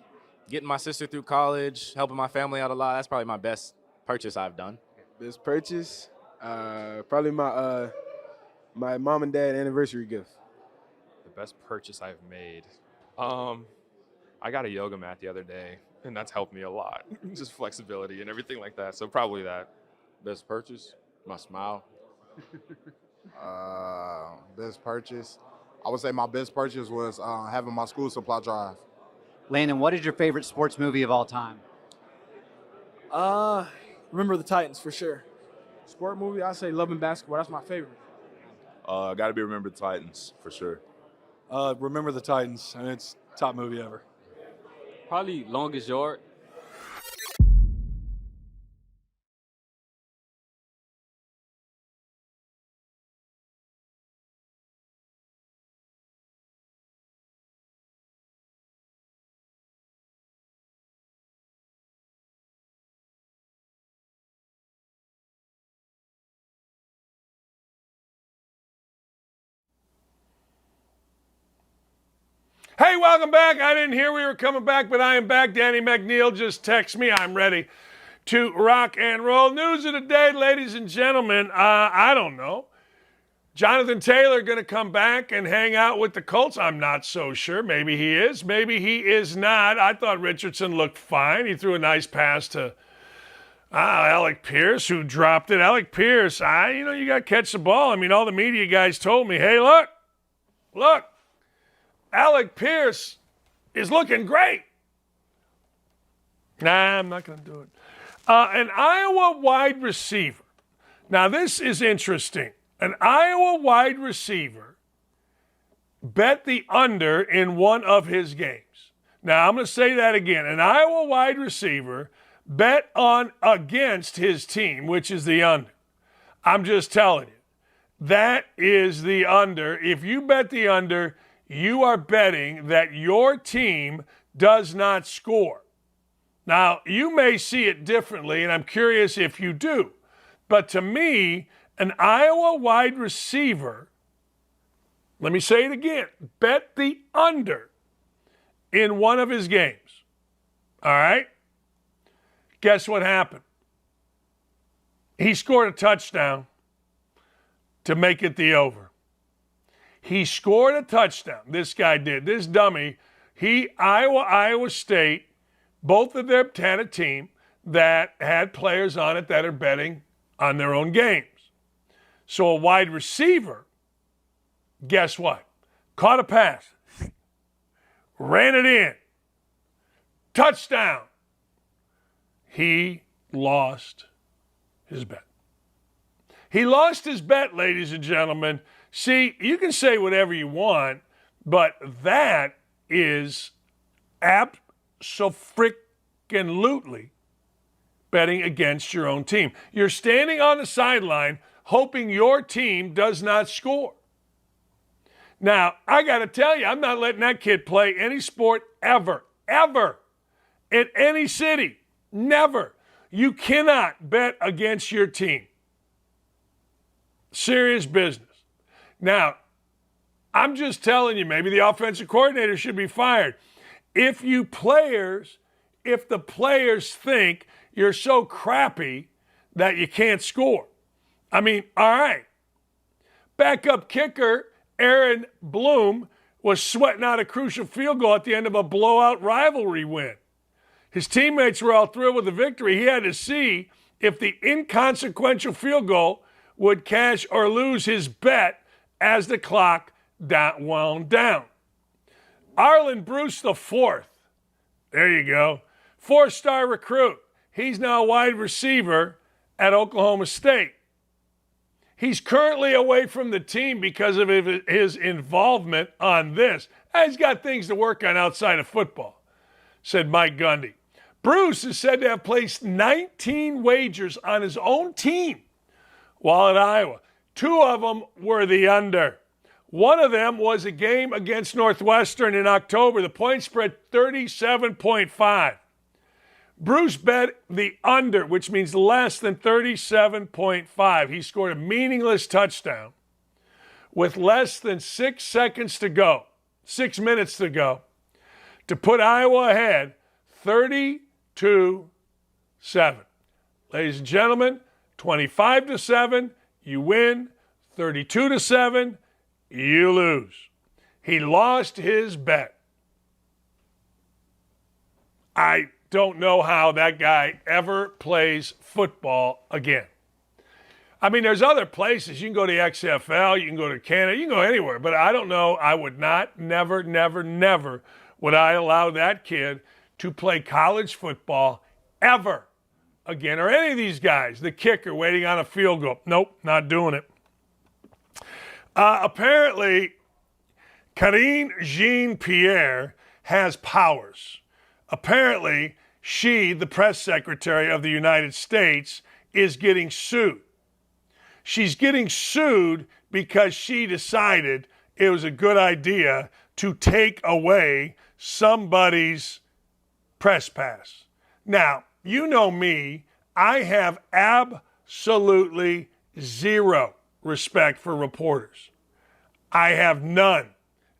getting my sister through college, helping my family out a lot. That's probably my best purchase I've done. Best purchase? Probably my my mom and dad anniversary gift. The best purchase I've made. I got a yoga mat the other day, and that's helped me a lot. Just flexibility and everything like that. So probably that. Best purchase? My smile. Best purchase? I would say my best purchase was having my school supply drive. Landon, what is your favorite sports movie of all time? Remember the Titans for sure. Sport movie, I say Love and Basketball. That's my favorite. Got to be Remember the Titans for sure. Remember the Titans. I mean, it's top movie ever. Probably Longest Yard. Hey, welcome back. I didn't hear we were coming back, but I am back. Danny McNeil just text me. I'm ready to rock and roll. News of the day, ladies and gentlemen. I don't know. Jonathan Taylor going to come back and hang out with the Colts? I'm not so sure. Maybe he is. Maybe he is not. I thought Richardson looked fine. He threw a nice pass to Alec Pierce, who dropped it. Alec Pierce, you got to catch the ball. I mean, all the media guys told me, hey, look. Alec Pierce is looking great. Nah, I'm not going to do it. An Iowa wide receiver. Now, this is interesting. An Iowa wide receiver bet the under in one of his games. Now, I'm going to say that again. An Iowa wide receiver bet on against his team, which is the under. I'm just telling you. That is the under. If you bet the under, you are betting that your team does not score. Now, you may see it differently, and I'm curious if you do. But to me, an Iowa wide receiver, let me say it again, bet the under in one of his games. All right? Guess what happened? He scored a touchdown to make it the over. He scored a touchdown. This guy did. This dummy, Iowa State, both of them had a team that had players on it that are betting on their own games. So a wide receiver, guess what? Caught a pass, ran it in, touchdown. He lost his bet. He lost his bet, ladies and gentlemen. See, you can say whatever you want, but that is abso-freaking-lutely betting against your own team. You're standing on the sideline hoping your team does not score. Now, I got to tell you, I'm not letting that kid play any sport ever, in any city. Never. You cannot bet against your team. Serious business. Now, I'm just telling you, maybe the offensive coordinator should be fired. If the players think you're so crappy that you can't score. I mean, all right. Backup kicker Aaron Bloom was sweating out a crucial field goal at the end of a blowout rivalry win. His teammates were all thrilled with the victory. He had to see if the inconsequential field goal would cash or lose his bet as the clock wound down. Arlen Bruce IV, there you go, 4-star recruit. He's now a wide receiver at Oklahoma State. He's currently away from the team because of his involvement on this. He's got things to work on outside of football, said Mike Gundy. Bruce is said to have placed 19 wagers on his own team while at Iowa. 2 of them were the under. One of them was a game against Northwestern in October. The point spread 37.5. Bruce bet the under, which means less than 37.5. He scored a meaningless touchdown with less than 6 minutes to go, to put Iowa ahead 32-7. Ladies and gentlemen, 25-7, you win. 32-7, you lose. He lost his bet. I don't know how that guy ever plays football again. I mean, there's other places. You can go to the XFL, you can go to Canada, you can go anywhere. But I don't know. I would not, never would I allow that kid to play college football ever again. Or any of these guys, the kicker waiting on a field goal. Nope, not doing it. Apparently, Karine Jean-Pierre has powers. Apparently, she, the press secretary of the United States, is getting sued. She's getting sued because she decided it was a good idea to take away somebody's press pass. Now, you know me, I have absolutely zero respect for reporters. I have none.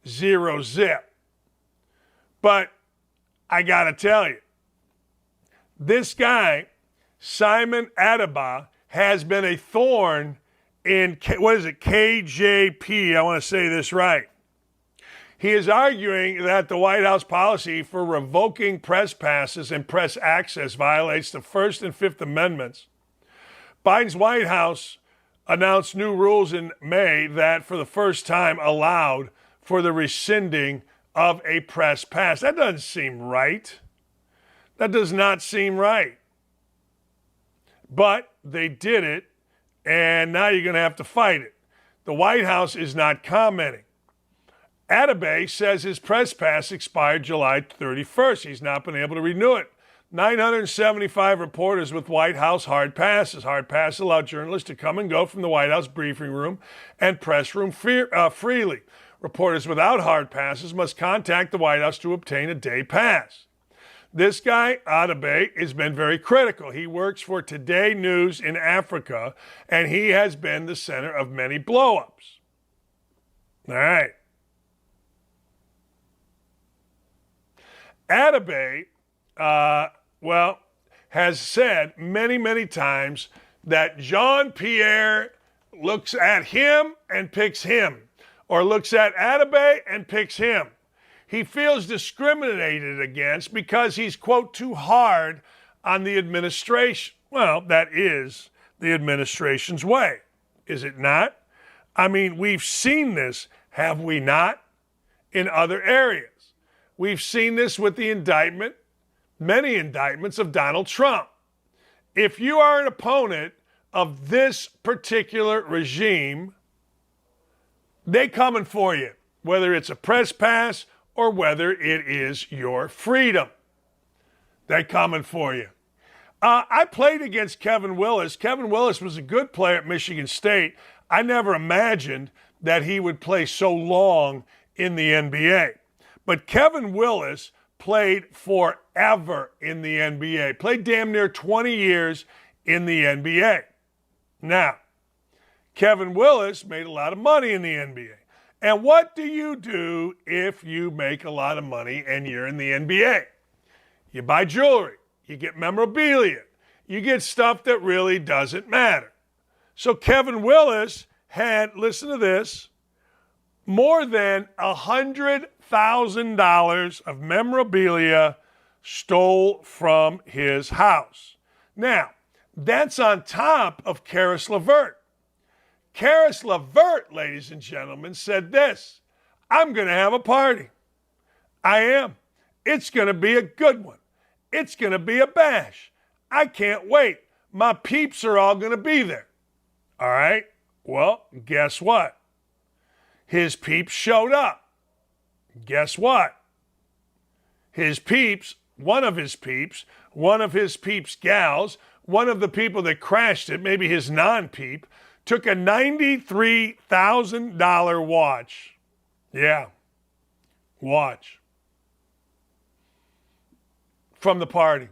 Zero zip. But I got to tell you, this guy, Simon Adebayo, has been a thorn in, KJP, I want to say this right. He is arguing that the White House policy for revoking press passes and press access violates the First and Fifth Amendments. Biden's White House announced new rules in May that for the first time allowed for the rescinding of a press pass. That doesn't seem right. That does not seem right. But they did it, and now you're going to have to fight it. The White House is not commenting. Adebayo says his press pass expired July 31st. He's not been able to renew it. 975 reporters with White House hard passes. Hard passes allow journalists to come and go from the White House briefing room and press room freely. Reporters without hard passes must contact the White House to obtain a day pass. This guy, Adebayo, has been very critical. He works for Today News in Africa, and he has been the center of many blow-ups. All right. Adebayo, has said many times that Jean-Pierre looks at him and picks him, or looks at Adebayo and picks him. He feels discriminated against because he's, quote, too hard on the administration. Well, that is the administration's way, is it not? I mean, we've seen this, have we not, in other areas. We've seen this with the indictment, many indictments of Donald Trump. If you are an opponent of this particular regime, they coming for you, whether it's a press pass or whether it is your freedom. They coming for you. I played against Kevin Willis. Kevin Willis was a good player at Michigan State. I never imagined that he would play so long in the NBA. But Kevin Willis played forever in the NBA, played damn near 20 years in the NBA. Now, Kevin Willis made a lot of money in the NBA. And what do you do if you make a lot of money and you're in the NBA? You buy jewelry, you get memorabilia, you get stuff that really doesn't matter. So Kevin Willis had, listen to this, more than $100,000 of memorabilia stole from his house. Now, that's on top of Caris LeVert. Caris LeVert, ladies and gentlemen, said this: I'm going to have a party. I am. It's going to be a good one. It's going to be a bash. I can't wait. My peeps are all going to be there. All right? Well, guess what? His peeps showed up. Guess what? His peeps, one of his peeps gals, one of the people that crashed it, maybe his non-peep, took a $93,000 watch. Yeah, watch. From the party.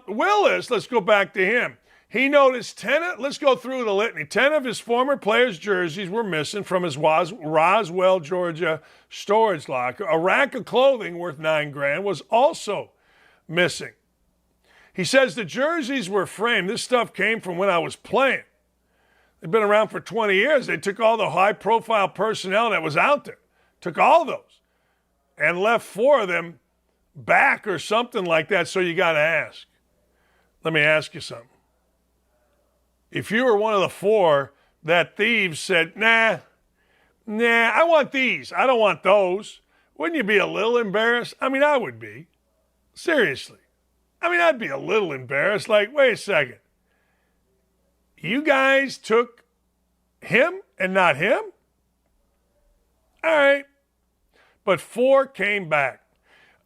Willis, let's go back to him. He noticed let's go through the litany. 10 of his former players' jerseys were missing from his Roswell, Georgia storage locker. A rack of clothing worth $9,000 was also missing. He says the jerseys were framed. This stuff came from when I was playing. They've been around for 20 years. They took all the high-profile personnel that was out there, took all those, and left 4 of them back or something like that. So you got to ask. Let me ask you something. if you were one of the 4 that thieves said, nah, I want these. I don't want those. Wouldn't you be a little embarrassed? I mean, I would be. Seriously. I mean, I'd be a little embarrassed. Like, wait a second. You guys took him and not him? All right. But 4 came back.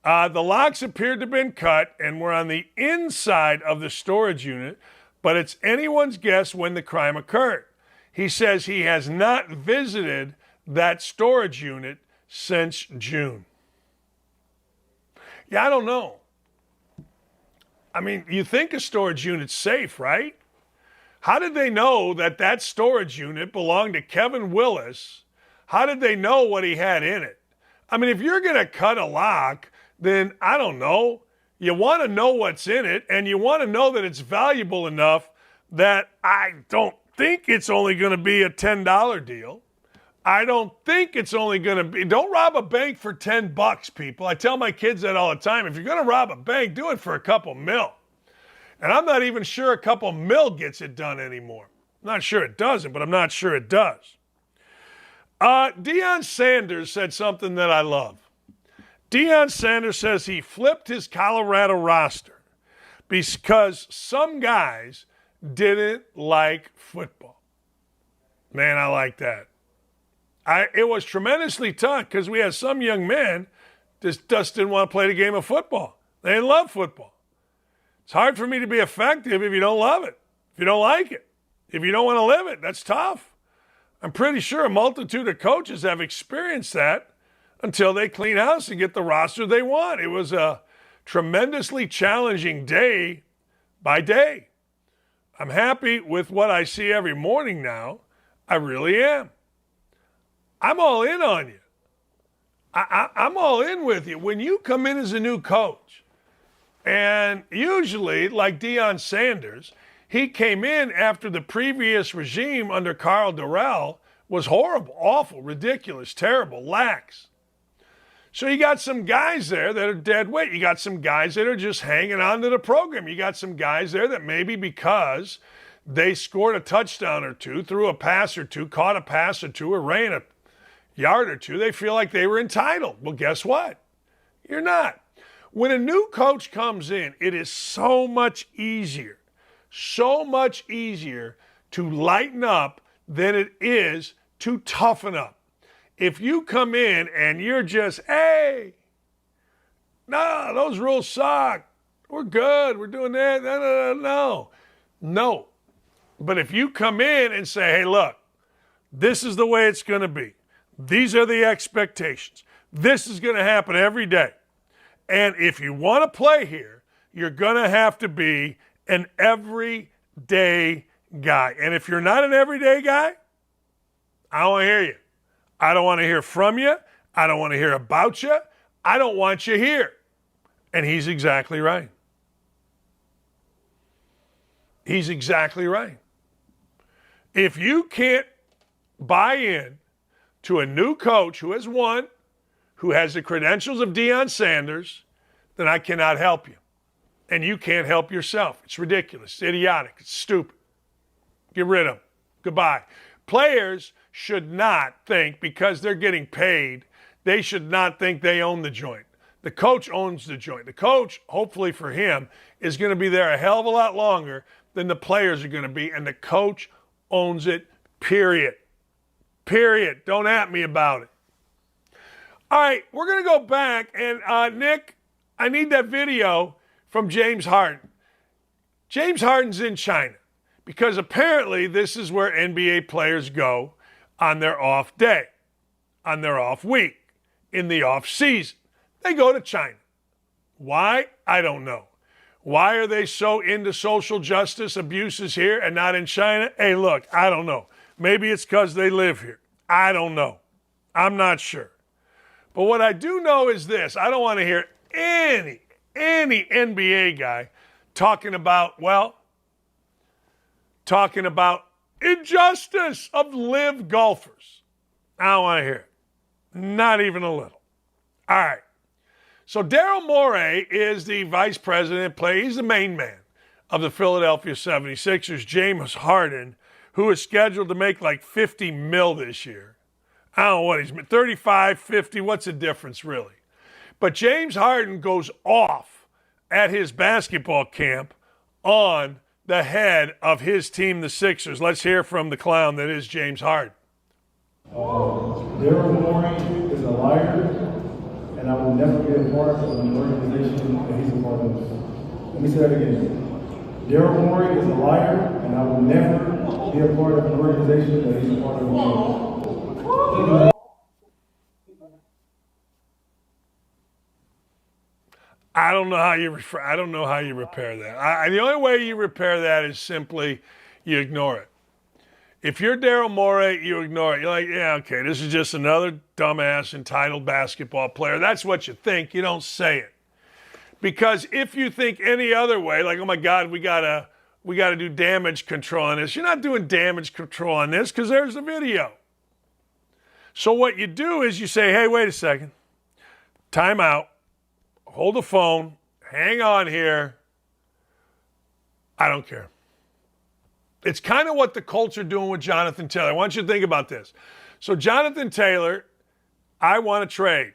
The locks appeared to have been cut and were on the inside of the storage unit, but it's anyone's guess when the crime occurred. He says he has not visited that storage unit since June. Yeah, I don't know. I mean, you think a storage unit's safe, right? How did they know that that storage unit belonged to Kevin Willis? How did they know what he had in it? I mean, if you're going to cut a lock, then I don't know. You want to know what's in it, and you want to know that it's valuable enough that I don't think it's only going to be a $10 deal. I don't think it's only going to be. Don't rob a bank for $10, people. I tell my kids that all the time. If you're going to rob a bank, do it for a couple mil. And I'm not even sure a couple mil gets it done anymore. I'm not sure it doesn't, but I'm not sure it does. Deion Sanders said something that I love. Deion Sanders says he flipped his Colorado roster because some guys didn't like football. Man, I like that. It was tremendously tough because we had some young men just didn't want to play the game of football. They didn't love football. It's hard for me to be effective if you don't love it, if you don't like it, if you don't want to live it. That's tough. I'm pretty sure a multitude of coaches have experienced that until they clean house and get the roster they want. It was a tremendously challenging day by day. I'm happy with what I see every morning now. I really am. I'm all in on you. I'm all in with you. When you come in as a new coach, and usually, like Deion Sanders, he came in after the previous regime under Carl Durrell was horrible, awful, ridiculous, terrible, lax. So you got some guys there that are dead weight. You got some guys that are just hanging on to the program. You got some guys there that maybe because they scored a touchdown or two, threw a pass or two, caught a pass or two, or ran a yard or two, they feel like they were entitled. Well, guess what? You're not. When a new coach comes in, it is so much easier to lighten up than it is to toughen up. If you come in and you're just, hey, no, those rules suck. We're good. We're doing that. No. But if you come in and say, hey, look, this is the way it's going to be. These are the expectations. This is going to happen every day. And if you want to play here, you're going to have to be an everyday guy. And if you're not an everyday guy, I don't want to hear you. I don't want to hear from you. I don't want to hear about you. I don't want you here. And he's exactly right. He's exactly right. If you can't buy in to a new coach who has won, who has the credentials of Deion Sanders, then I cannot help you. And you can't help yourself. It's ridiculous. It's idiotic. It's stupid. Get rid of them. Goodbye. Players should not think because they're getting paid, they should not think they own the joint. The coach owns the joint. The coach, hopefully for him, is going to be there a hell of a lot longer than the players are going to be. And the coach owns it, period. Period. Don't at me about it. All right, we're going to go back. And, Nick, I need that video from James Harden. James Harden's in China because apparently this is where NBA players go on their off day, on their off week, in the off season. They go to China. Why? I don't know. Why are they so into social justice abuses here and not in China? Hey, look, I don't know. Maybe it's because they live here. I don't know. I'm not sure. But what I do know is this. I don't want to hear any NBA guy talking about injustice of live golfers. I don't want to hear it. Not even a little. All right. So Daryl Morey is the vice president. He's the main man of the Philadelphia 76ers, James Harden, who is scheduled to make like $50 million this year. I don't know what he's 35, 50, what's the difference really? But James Harden goes off at his basketball camp on the head of his team, the Sixers. Let's hear from the clown that is James Harden. Harden-Morey is a liar, and I will never be a part of an organization that he's a part of. Let me say that again. Harden-Morey is a liar, and I will never be a part of an organization that he's a part of. I don't know how you repair that. The only way you repair that is simply you ignore it. If you're Daryl Morey, you ignore it. You're like, yeah, okay, this is just another dumbass entitled basketball player. That's what you think. You don't say it. Because if you think any other way, like, oh my God, we gotta do damage control on this. You're not doing damage control on this because there's a video. So what you do is you say, hey, wait a second. Time out. Hold the phone. Hang on here. I don't care. It's kind of what the Colts are doing with Jonathan Taylor. I want you to think about this. So Jonathan Taylor, I want to trade.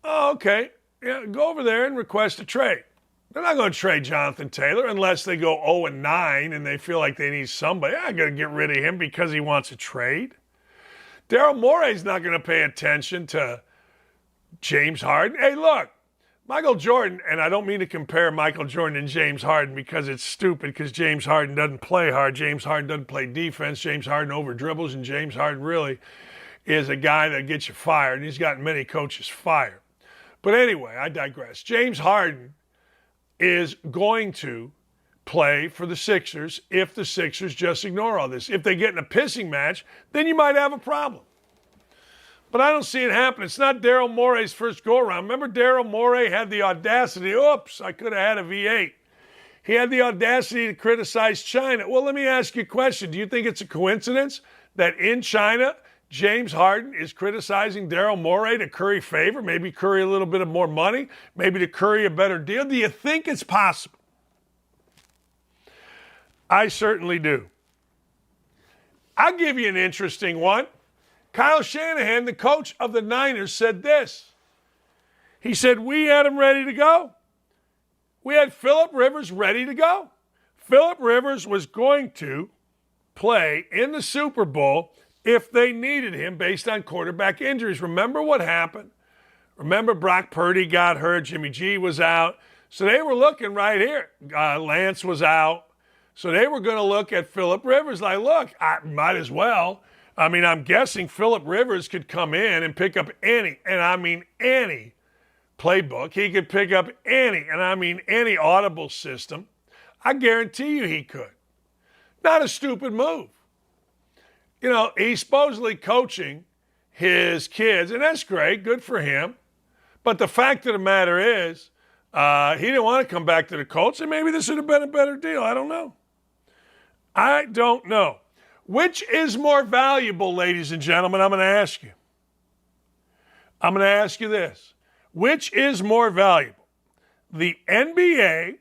Oh, okay. Yeah, go over there and request a trade. They're not going to trade Jonathan Taylor unless they go 0-9 and they feel like they need somebody. I got to get rid of him because he wants a trade. Daryl Morey's not going to pay attention to James Harden. Hey, look, Michael Jordan, and I don't mean to compare Michael Jordan and James Harden because it's stupid because James Harden doesn't play hard. James Harden doesn't play defense. James Harden over dribbles, and James Harden really is a guy that gets you fired, and he's gotten many coaches fired. But anyway, I digress. James Harden is going to play for the Sixers if the Sixers just ignore all this. If they get in a pissing match, then you might have a problem. But I don't see it happen. It's not Daryl Morey's first go-around. Remember Daryl Morey had the audacity, oops, I could have had a V8. He had the audacity to criticize China. Well, let me ask you a question. Do you think it's a coincidence that in China, James Harden is criticizing Daryl Morey to curry favor, maybe curry a little bit of more money, maybe to curry a better deal? Do you think it's possible? I certainly do. I'll give you an interesting one. Kyle Shanahan, the coach of the Niners, said this. He said, we had him ready to go. We had Phillip Rivers ready to go. Phillip Rivers was going to play in the Super Bowl if they needed him based on quarterback injuries. Remember what happened? Remember Brock Purdy got hurt. Jimmy G was out. So they were looking right here. Lance was out. So they were going to look at Phillip Rivers like, look, I might as well. I mean, I'm guessing Phillip Rivers could come in and pick up any, and I mean any, playbook. He could pick up any, and I mean any audible system. I guarantee you he could. Not a stupid move. You know, he's supposedly coaching his kids, and that's great. Good for him. But the fact of the matter is, he didn't want to come back to the Colts, and maybe this would have been a better deal. I don't know. I don't know. Which is more valuable, ladies and gentlemen? I'm going to ask you. I'm going to ask you this. Which is more valuable? The NBA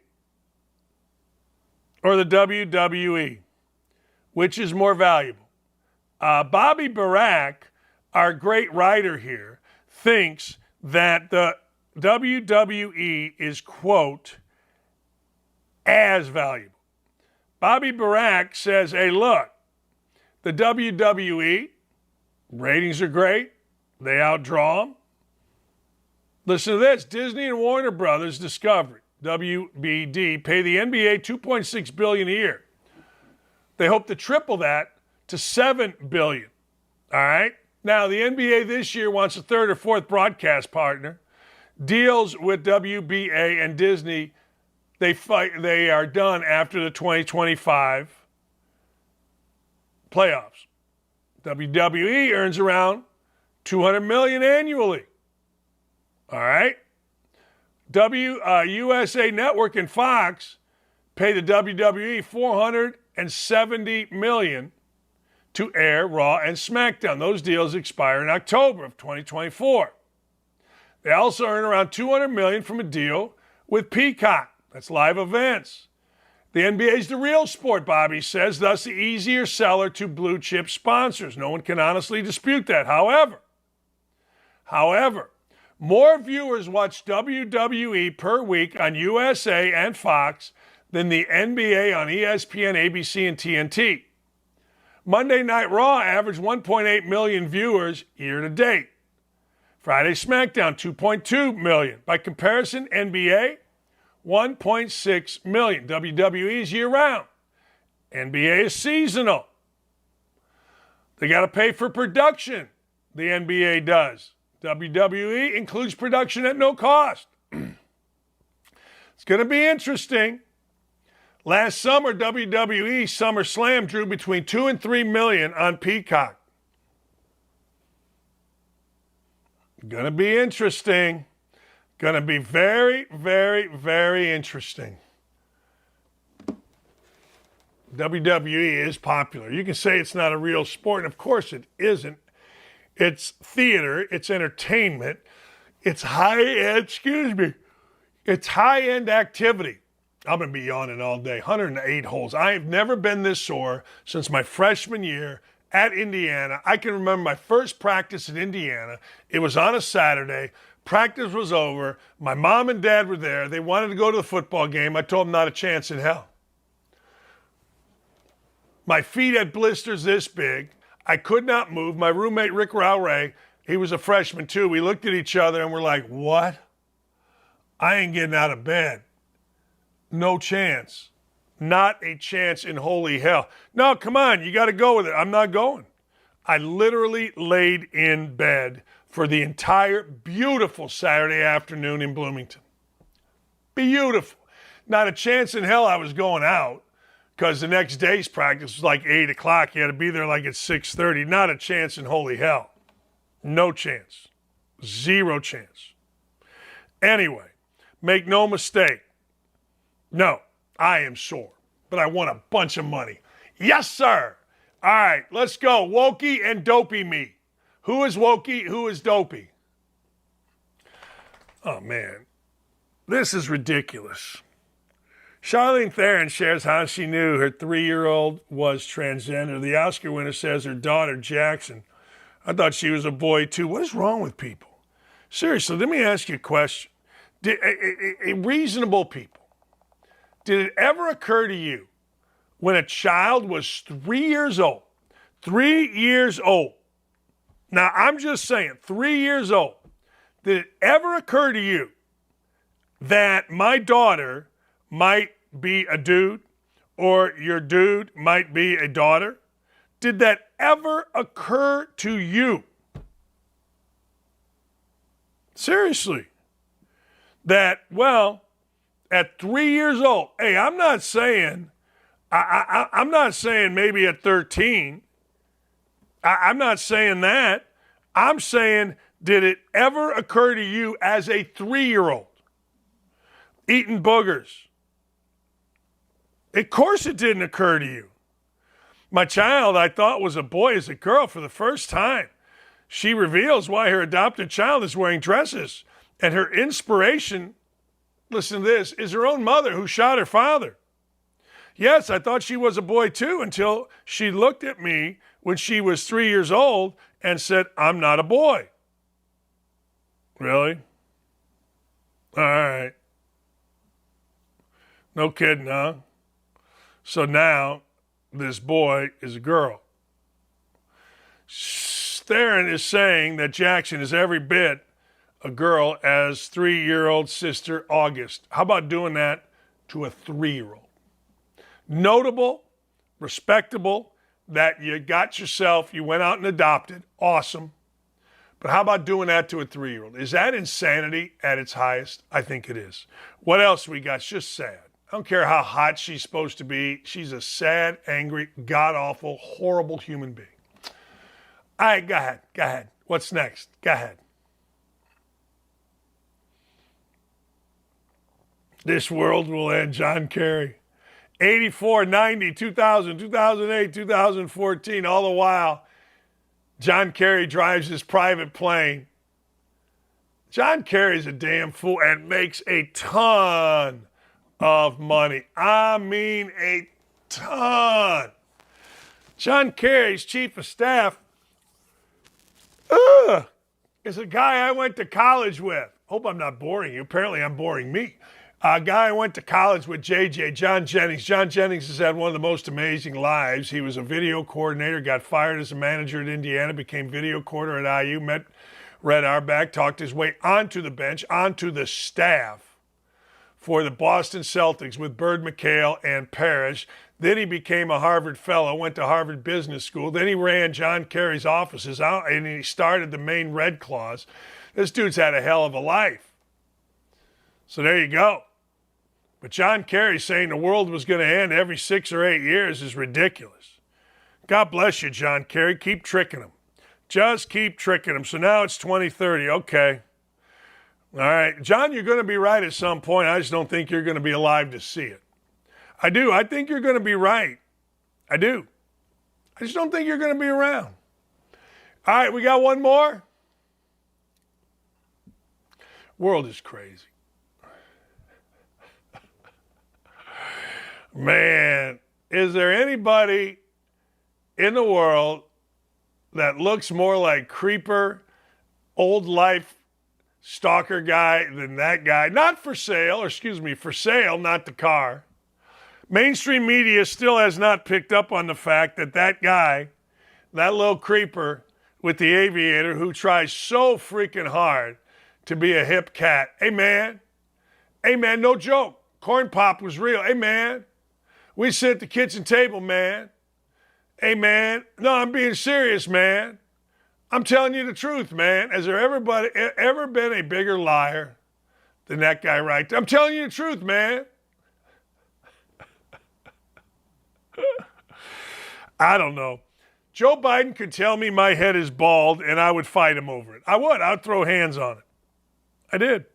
or the WWE? Which is more valuable? Bobby Barack, our great writer here, thinks that the WWE is, quote, as valuable. Bobby Barack says, hey, look, the WWE, ratings are great. They outdraw them. Listen to this. Disney and Warner Brothers Discovery, WBD, pay the NBA $2.6 billion a year. They hope to triple that to $7 billion. All right? Now, the NBA this year wants a third or fourth broadcast partner. Deals with WBA and Disney, they are done after the 2025 playoffs. WWE earns around $200 million annually. All right? USA Network and Fox pay the WWE $470 million to air Raw and SmackDown. Those deals expire in October of 2024. They also earn around $200 million from a deal with Peacock. That's live events. The NBA is the real sport, Bobby says, thus the easier seller to blue chip sponsors. No one can honestly dispute that. However, more viewers watch WWE per week on USA and Fox than the NBA on ESPN, ABC, and TNT. Monday Night Raw averaged 1.8 million viewers year to date. Friday SmackDown, 2.2 million. By comparison, NBA, 1.6 million. WWE is year-round. NBA is seasonal. They got to pay for production. The NBA does. WWE includes production at no cost. It's going to be interesting. Last summer, WWE SummerSlam drew between 2 and 3 million on Peacock. Going to be interesting. Going to be very, very, very interesting. WWE is popular. You can say it's not a real sport, and of course it isn't. It's theater, it's entertainment, it's it's high-end activity. I'm going to be yawning all day. 108 holes. I have never been this sore since my freshman year at Indiana. I can remember my first practice in Indiana. It was on a Saturday. Practice was over. My mom and dad were there. They wanted to go to the football game. I told them not a chance in hell. My feet had blisters this big. I could not move. My roommate, Rick Rowray, he was a freshman too. We looked at each other and we're like, what? I ain't getting out of bed. No chance. Not a chance in holy hell. No, come on. You got to go with it. I'm not going. I literally laid in bed for the entire beautiful Saturday afternoon in Bloomington. Beautiful. Not a chance in hell I was going out because the next day's practice was like 8 o'clock. You had to be there like at 6:30. Not a chance in holy hell. No chance. Zero chance. Anyway, make no mistake. No, I am sore, but I won a bunch of money. Yes, sir. All right, let's go. Wokey and Dopey me. Who is Wokey? Who is Dopey? Oh, man. This is ridiculous. Charlize Theron shares how she knew her 3-year-old was transgender. The Oscar winner says her daughter, Jackson, I thought she was a boy, too. What is wrong with people? Seriously, let me ask you a question. Reasonable people, did it ever occur to you when a child was 3 years old, 3 years old, now I'm just saying 3 years old, did it ever occur to you that my daughter might be a dude or your dude might be a daughter? Did that ever occur to you? Seriously. That, well, at 3 years old, hey, I'm not saying maybe at 13. I'm not saying that. I'm saying, did it ever occur to you as a 3-year-old eating boogers? Of course it didn't occur to you. My child, I thought was a boy, is a girl for the first time. She reveals why her adopted child is wearing dresses. And her inspiration, listen to this, is her own mother who shot her father. Yes, I thought she was a boy too until she looked at me when she was 3 years old and said, I'm not a boy. Really? All right. No kidding, huh? So now this boy is a girl. Theron is saying that Jackson is every bit a girl as 3-year-old sister August. How about doing that to a 3-year-old? Notable, respectable, that you got yourself, you went out and adopted. Awesome. But how about doing that to a 3-year-old? Is that insanity at its highest? I think it is. What else we got? It's just sad. I don't care how hot she's supposed to be. She's a sad, angry, god-awful, horrible human being. All right, go ahead. Go ahead. What's next? Go ahead. This world will end. John Kerry. 84, 90, 2000, 2008, 2014. All the while, John Kerry drives his private plane. John Kerry's a damn fool and makes a ton of money. I mean, a ton. John Kerry's chief of staff is a guy I went to college with. Hope I'm not boring you. Apparently I'm boring me. A guy I went to college with, JJ, John Jennings. John Jennings has had one of the most amazing lives. He was a video coordinator, got fired as a manager at Indiana, became video coordinator at IU, met Red Auerbach, talked his way onto the bench, onto the staff for the Boston Celtics with Bird McHale and Parrish. Then he became a Harvard fellow, went to Harvard Business School. Then he ran John Kerry's offices out, and he started the Maine Red Claws. This dude's had a hell of a life. So there you go. But John Kerry saying the world was going to end every 6 or 8 years is ridiculous. God bless you, John Kerry. Keep tricking them. Just keep tricking them. So now it's 2030. Okay. All right. John, you're going to be right at some point. I just don't think you're going to be alive to see it. I do. I think you're going to be right. I do. I just don't think you're going to be around. All right. We got one more. World is crazy. Man, is there anybody in the world that looks more like creeper, old life stalker guy than that guy? Not for sale, or excuse me, for sale, not the car. Mainstream media still has not picked up on the fact that that guy, that little creeper with the aviator who tries so freaking hard to be a hip cat. Hey, man, no joke. Corn Pop was real. Hey, man. We sit at the kitchen table, man. Hey, man. No, I'm being serious, man. I'm telling you the truth, man. Has there ever been a bigger liar than that guy right there? I'm telling you the truth, man. I don't know. Joe Biden could tell me my head is bald, and I would fight him over it. I would. I would throw hands on it. I did.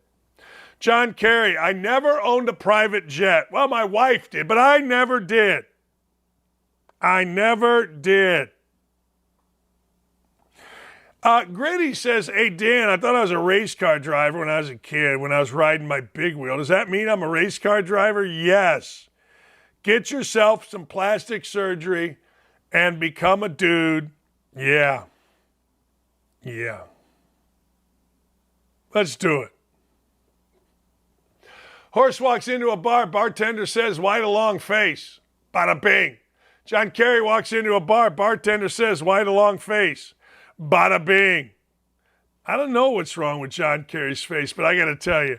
John Kerry, I never owned a private jet. Well, my wife did, but I never did. I never did. Gritty says, hey, Dan, I thought I was a race car driver when I was a kid, when I was riding my big wheel. Does that mean I'm a race car driver? Yes. Get yourself some plastic surgery and become a dude. Yeah. Let's do it. Horse walks into a bar. Bartender says, why the long face? Bada bing. John Kerry walks into a bar. Bartender says, why the long face? Bada bing. I don't know what's wrong with John Kerry's face, but I got to tell you,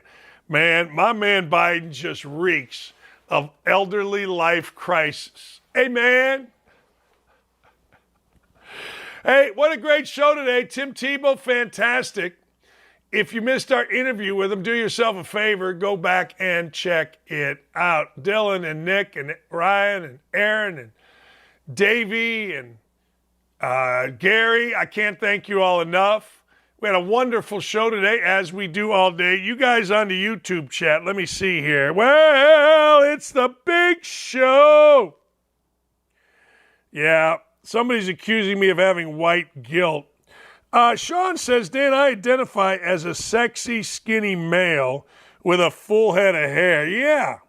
man, my man Biden just reeks of elderly life crisis. Hey, man. Hey, what a great show today. Tim Tebow, fantastic. If you missed our interview with him, do yourself a favor, go back and check it out. Dylan and Nick and Ryan and Aaron and Davey and Gary, I can't thank you all enough. We had a wonderful show today, as we do all day. You guys on the YouTube chat, let me see here. Well, it's the big show. Yeah, somebody's accusing me of having white guilt. Sean says, Dan, I identify as a sexy, skinny male with a full head of hair. Yeah,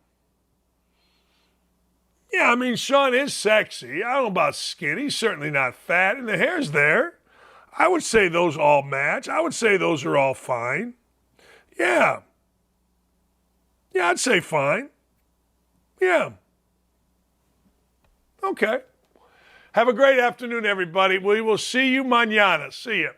I mean, Sean is sexy. I don't know about skinny. He's certainly not fat, and the hair's there. I would say those all match. I would say those are all fine. Yeah, I'd say fine. Yeah. Okay. Have a great afternoon, everybody. We will see you mañana. See ya.